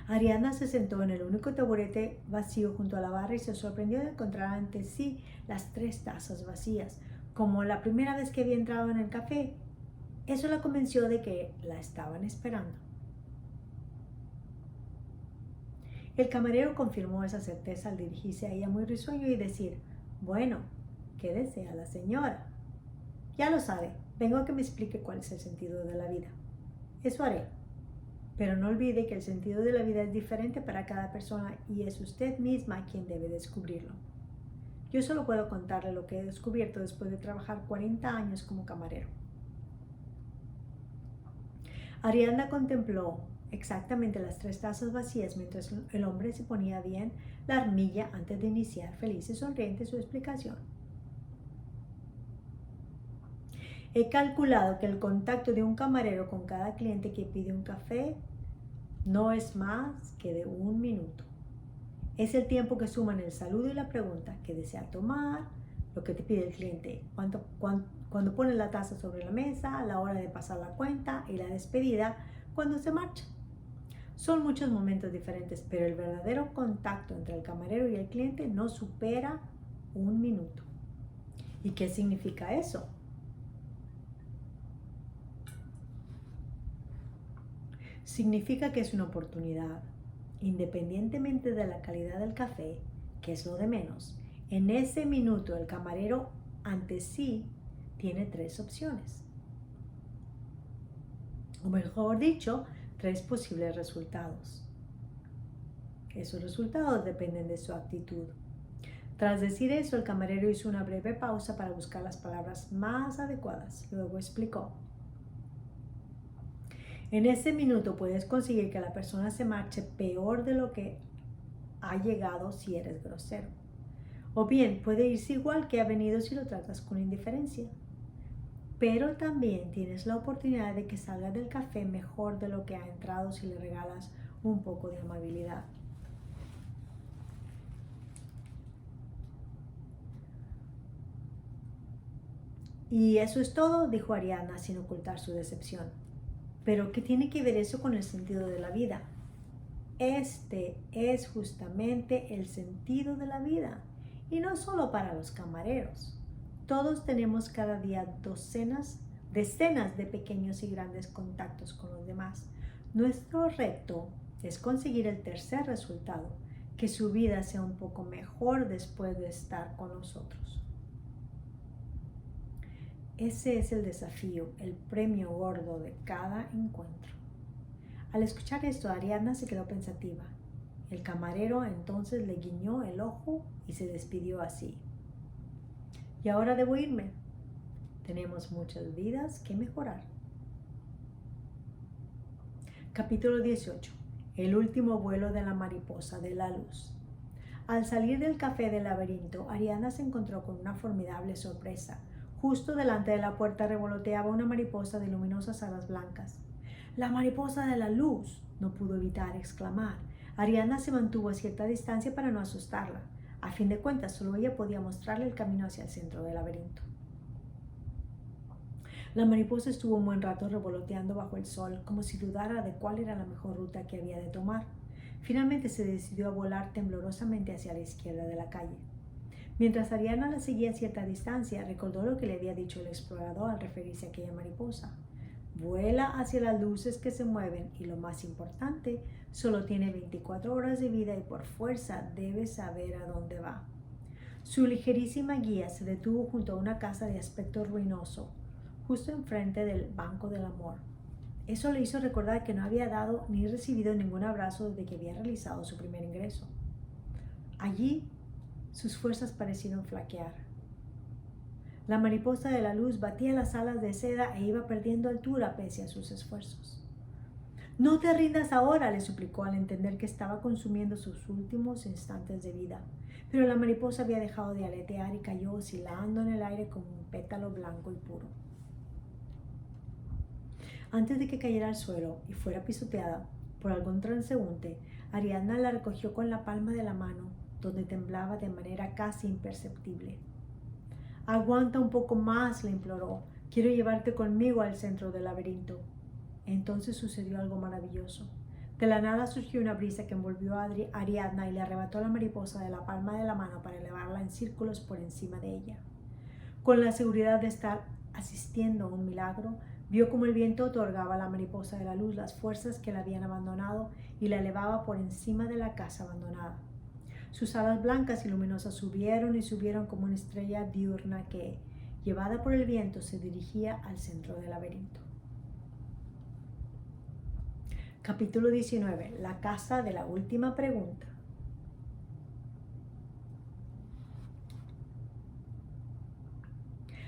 Ariadna se sentó en el único taburete vacío junto a la barra y se sorprendió de encontrar ante sí las 3 tazas vacías, como la primera vez que había entrado en el café. Eso la convenció de que la estaban esperando. El camarero confirmó esa certeza al dirigirse a ella muy risueño y decir: bueno, ¿qué desea la señora? Ya lo sabe, vengo a que me explique cuál es el sentido de la vida. Eso haré. Pero no olvide que el sentido de la vida es diferente para cada persona y es usted misma quien debe descubrirlo. Yo solo puedo contarle lo que he descubierto después de trabajar 40 años como camarero. Ariadna contempló exactamente las 3 tazas vacías mientras el hombre se ponía bien la armilla antes de iniciar feliz y sonriente su explicación. He calculado que el contacto de un camarero con cada cliente que pide un café no es más que de 1 minuto. Es el tiempo que suman el saludo y la pregunta que desea tomar, lo que te pide el cliente, cuando pone la taza sobre la mesa, la hora de pasar la cuenta y la despedida cuando se marcha. Son muchos momentos diferentes, pero el verdadero contacto entre el camarero y el cliente no supera 1 minuto. ¿Y qué significa eso? Significa que es una oportunidad, independientemente de la calidad del café, que es lo de menos. En ese minuto el camarero ante sí tiene 3 opciones. O mejor dicho, 3 posibles resultados. Esos resultados dependen de su actitud. Tras decir eso, el camarero hizo una breve pausa para buscar las palabras más adecuadas. Luego explicó: en ese minuto puedes conseguir que la persona se marche peor de lo que ha llegado si eres grosero. O bien puede irse igual que ha venido si lo tratas con indiferencia. Pero también tienes la oportunidad de que salga del café mejor de lo que ha entrado si le regalas un poco de amabilidad. Y eso es todo, dijo Ariadna sin ocultar su decepción. Pero ¿qué tiene que ver eso con el sentido de la vida? Este es justamente el sentido de la vida, y no solo para los camareros. Todos tenemos cada día decenas de pequeños y grandes contactos con los demás. Nuestro reto es conseguir el tercer resultado, que su vida sea un poco mejor después de estar con nosotros. Ese es el desafío, el premio gordo de cada encuentro. Al escuchar esto, Ariadna se quedó pensativa. El camarero entonces le guiñó el ojo y se despidió así: y ahora debo irme. Tenemos muchas vidas que mejorar. Capítulo 18. El último vuelo de la mariposa de la luz. Al salir del café del laberinto, Ariadna se encontró con una formidable sorpresa. Justo delante de la puerta revoloteaba una mariposa de luminosas alas blancas. «¡La mariposa de la luz!», no pudo evitar exclamar. Ariadna se mantuvo a cierta distancia para no asustarla. A fin de cuentas, solo ella podía mostrarle el camino hacia el centro del laberinto. La mariposa estuvo un buen rato revoloteando bajo el sol, como si dudara de cuál era la mejor ruta que había de tomar. Finalmente se decidió a volar temblorosamente hacia la izquierda de la calle. Mientras Ariadna la seguía a cierta distancia, recordó lo que le había dicho el explorador al referirse a aquella mariposa. Vuela hacia las luces que se mueven y, lo más importante, solo tiene 24 horas de vida y por fuerza debe saber a dónde va. Su ligerísima guía se detuvo junto a una casa de aspecto ruinoso, justo enfrente del Banco del Amor. Eso le hizo recordar que no había dado ni recibido ningún abrazo desde que había realizado su primer ingreso. Allí, sus fuerzas parecieron flaquear. La mariposa de la luz batía las alas de seda e iba perdiendo altura pese a sus esfuerzos. «No te rindas ahora», le suplicó al entender que estaba consumiendo sus últimos instantes de vida. Pero la mariposa había dejado de aletear y cayó oscilando en el aire como un pétalo blanco y puro. Antes de que cayera al suelo y fuera pisoteada por algún transeúnte, Ariadna la recogió con la palma de la mano, donde temblaba de manera casi imperceptible. «Aguanta un poco más», le imploró. «Quiero llevarte conmigo al centro del laberinto». Entonces sucedió algo maravilloso. De la nada surgió una brisa que envolvió a Ariadna y le arrebató la mariposa de la palma de la mano para elevarla en círculos por encima de ella. Con la seguridad de estar asistiendo a un milagro, vio cómo el viento otorgaba a la mariposa de la luz las fuerzas que la habían abandonado y la elevaba por encima de la casa abandonada. Sus alas blancas y luminosas subieron y subieron como una estrella diurna que, llevada por el viento, se dirigía al centro del laberinto. Capítulo 19. La casa de la última pregunta.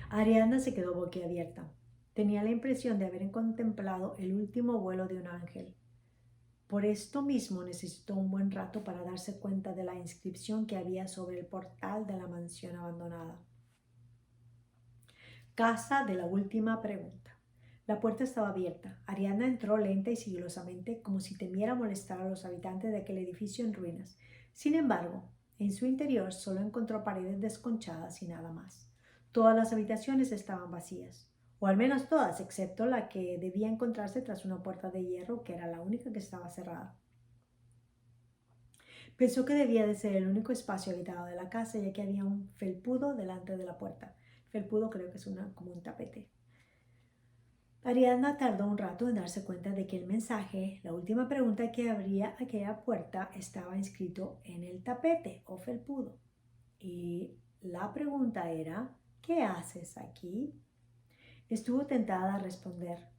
Ariadna se quedó boquiabierta. Tenía la impresión de haber contemplado el último vuelo de un ángel. Por esto mismo necesitó un buen rato para darse cuenta de la inscripción que había sobre el portal de la mansión abandonada. Casa de la última pregunta. La puerta estaba abierta. Ariadna entró lenta y sigilosamente, como si temiera molestar a los habitantes de aquel edificio en ruinas. Sin embargo, en su interior solo encontró paredes desconchadas y nada más. Todas las habitaciones estaban vacías, o al menos todas, excepto la que debía encontrarse tras una puerta de hierro que era la única que estaba cerrada. Pensó que debía de ser el único espacio habitado de la casa, ya que había un felpudo delante de la puerta. Felpudo creo que es como un tapete. Ariadna tardó un rato en darse cuenta de que el mensaje, la última pregunta que abría aquella puerta, estaba inscrito en el tapete o felpudo. Y la pregunta era, ¿qué haces aquí? Estuvo tentada a responder.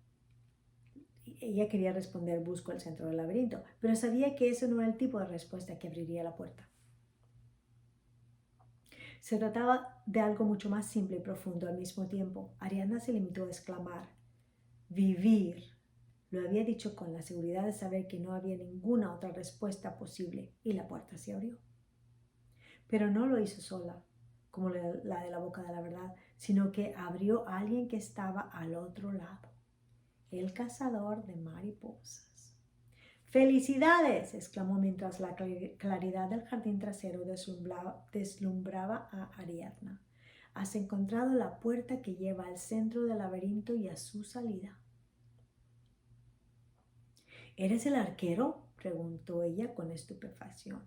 Ella quería responder, busco el centro del laberinto, pero sabía que eso no era el tipo de respuesta que abriría la puerta. Se trataba de algo mucho más simple y profundo al mismo tiempo. Ariadna se limitó a exclamar, vivir. Lo había dicho con la seguridad de saber que no había ninguna otra respuesta posible y la puerta se abrió. Pero no lo hizo sola, como la de la boca de la verdad, sino que abrió a alguien que estaba al otro lado, el cazador de mariposas. ¡Felicidades!, exclamó mientras la claridad del jardín trasero deslumbraba a Ariadna. Has encontrado la puerta que lleva al centro del laberinto y a su salida. ¿Eres el arquero?, preguntó ella con estupefacción.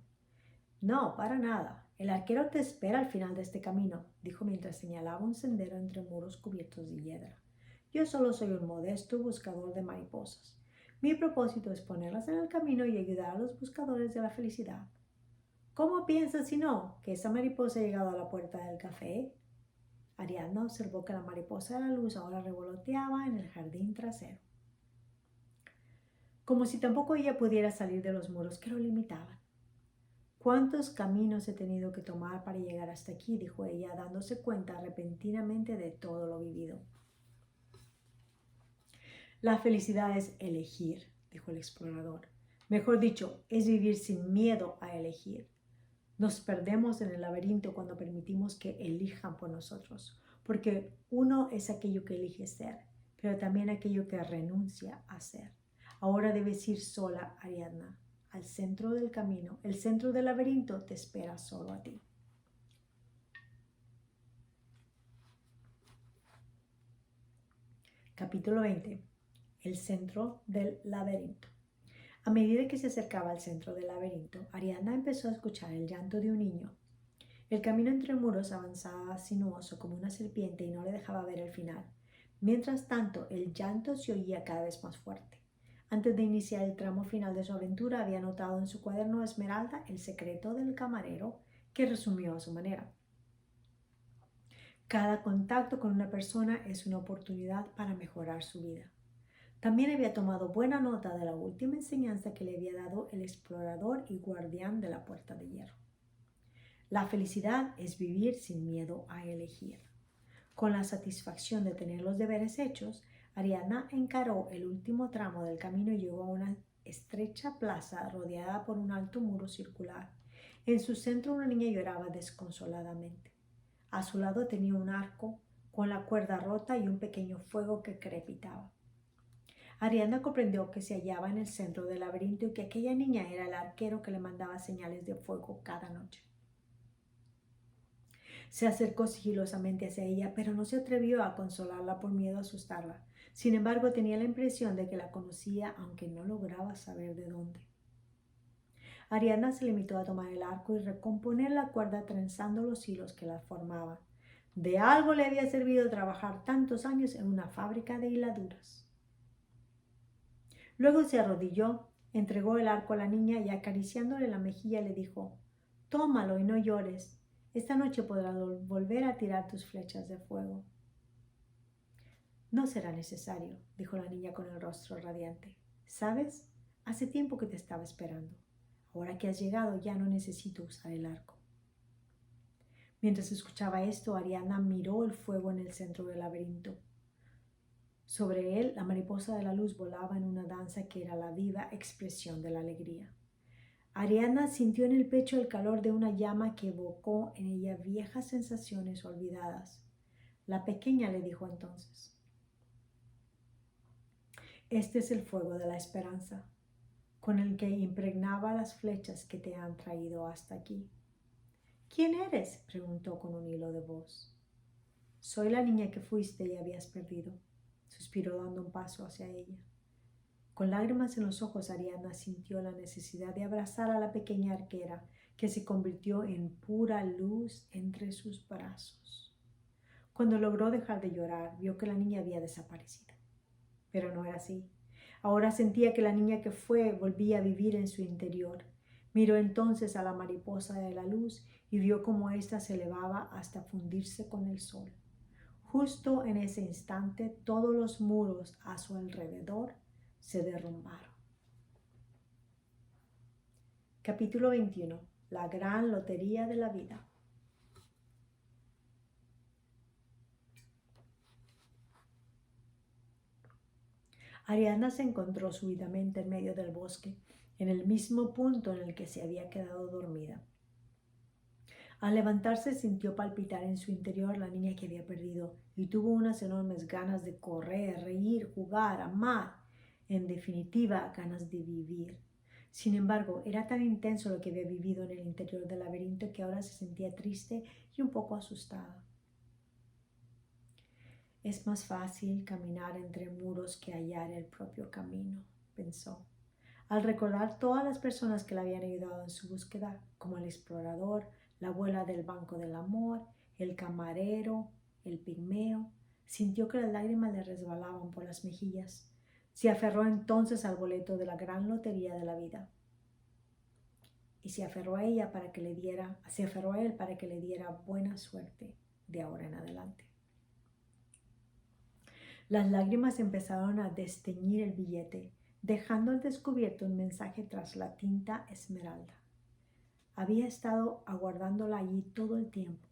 No, para nada. El arquero te espera al final de este camino, dijo mientras señalaba un sendero entre muros cubiertos de hiedra. Yo solo soy un modesto buscador de mariposas. Mi propósito es ponerlas en el camino y ayudar a los buscadores de la felicidad. ¿Cómo piensas, si no, que esa mariposa ha llegado a la puerta del café? Ariadna observó que la mariposa de la luz ahora revoloteaba en el jardín trasero, como si tampoco ella pudiera salir de los muros que lo limitaban. ¿Cuántos caminos he tenido que tomar para llegar hasta aquí?, dijo ella, dándose cuenta repentinamente de todo lo vivido. La felicidad es elegir, dijo el explorador. Mejor dicho, es vivir sin miedo a elegir. Nos perdemos en el laberinto cuando permitimos que elijan por nosotros, porque uno es aquello que elige ser, pero también aquello que renuncia a ser. Ahora debes ir sola, Ariadna, al centro del camino. El centro del laberinto te espera solo a ti. Capítulo 20. El centro del laberinto. A medida que se acercaba al centro del laberinto, Ariadna empezó a escuchar el llanto de un niño. El camino entre muros avanzaba sinuoso como una serpiente y no le dejaba ver el final. Mientras tanto, el llanto se oía cada vez más fuerte. Antes de iniciar el tramo final de su aventura, había anotado en su cuaderno Esmeralda el secreto del camarero, que resumió a su manera. Cada contacto con una persona es una oportunidad para mejorar su vida. También había tomado buena nota de la última enseñanza que le había dado el explorador y guardián de la puerta de hierro. La felicidad es vivir sin miedo a elegir. Con la satisfacción de tener los deberes hechos, Ariadna encaró el último tramo del camino y llegó a una estrecha plaza rodeada por un alto muro circular. En su centro una niña lloraba desconsoladamente. A su lado tenía un arco con la cuerda rota y un pequeño fuego que crepitaba. Ariadna comprendió que se hallaba en el centro del laberinto y que aquella niña era el arquero que le mandaba señales de fuego cada noche. Se acercó sigilosamente hacia ella, pero no se atrevió a consolarla por miedo a asustarla. Sin embargo, tenía la impresión de que la conocía, aunque no lograba saber de dónde. Ariadna se limitó a tomar el arco y recomponer la cuerda trenzando los hilos que la formaban. De algo le había servido trabajar tantos años en una fábrica de hiladuras. Luego se arrodilló, entregó el arco a la niña y acariciándole la mejilla le dijo: «Tómalo y no llores. Esta noche podrás volver a tirar tus flechas de fuego». «No será necesario», dijo la niña con el rostro radiante. «¿Sabes? Hace tiempo que te estaba esperando. Ahora que has llegado ya no necesito usar el arco». Mientras escuchaba esto, Ariadna miró el fuego en el centro del laberinto. Sobre él, la mariposa de la luz volaba en una danza que era la viva expresión de la alegría. Ariadna sintió en el pecho el calor de una llama que evocó en ella viejas sensaciones olvidadas. La pequeña le dijo entonces: «Este es el fuego de la esperanza. con el que impregnaba las flechas que te han traído hasta aquí. ¿Quién eres?, preguntó con un hilo de voz. Soy la niña que fuiste y habías perdido, suspiró dando un paso hacia ella. Con lágrimas en los ojos, Ariadna sintió la necesidad de abrazar a la pequeña arquera, que se convirtió en pura luz entre sus brazos. Cuando logró dejar de llorar, vio que la niña había desaparecido. Pero no era así. Ahora sentía que la niña que fue volvía a vivir en su interior. Miró entonces a la mariposa de la luz y vio cómo ésta se elevaba hasta fundirse con el sol. Justo en ese instante, todos los muros a su alrededor se derrumbaron. Capítulo 21. La gran lotería de la vida. Ariadna se encontró súbitamente en medio del bosque, en el mismo punto en el que se había quedado dormida. Al levantarse, sintió palpitar en su interior la niña que había perdido y tuvo unas enormes ganas de correr, reír, jugar, amar, en definitiva, ganas de vivir. Sin embargo, era tan intenso lo que había vivido en el interior del laberinto que ahora se sentía triste y un poco asustada. Es más fácil caminar entre muros que hallar el propio camino, pensó, al recordar todas las personas que le habían ayudado en su búsqueda, como el explorador, la abuela del Banco del Amor, el camarero, el pigmeo. Sintió que las lágrimas le resbalaban por las mejillas. Se aferró entonces al boleto de la gran lotería de la vida y se aferró a él para que le diera buena suerte de ahora en adelante. Las lágrimas empezaron a desteñir el billete, dejando al descubierto un mensaje tras la tinta esmeralda. Había estado aguardándola allí todo el tiempo,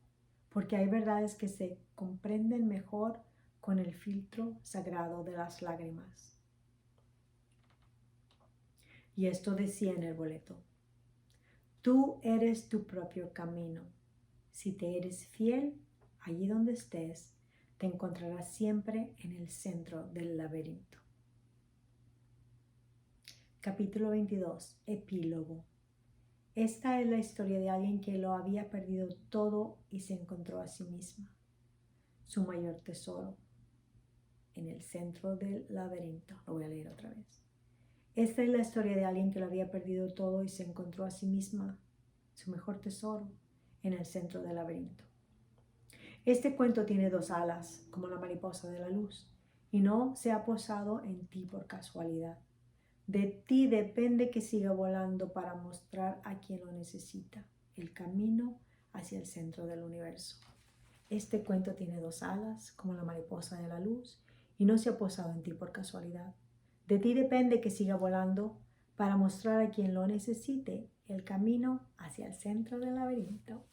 porque hay verdades que se comprenden mejor con el filtro sagrado de las lágrimas. Y esto decía en el boleto: tú eres tu propio camino. Si te eres fiel, allí donde estés, te encontrarás siempre en el centro del laberinto. Capítulo 22. Epílogo. Esta es la historia de alguien que lo había perdido todo y se encontró a sí misma, su mayor tesoro, en el centro del laberinto. Lo voy a leer otra vez. Esta es la historia de alguien que lo había perdido todo y se encontró a sí misma, su mejor tesoro, en el centro del laberinto. Este cuento tiene dos alas, como la mariposa de la luz, y no se ha posado en ti por casualidad. De ti depende que siga volando para mostrar a quien lo necesita el camino hacia el centro del universo. Este cuento tiene dos alas, como la mariposa de la luz, y no se ha posado en ti por casualidad. De ti depende que siga volando para mostrar a quien lo necesite el camino hacia el centro del laberinto.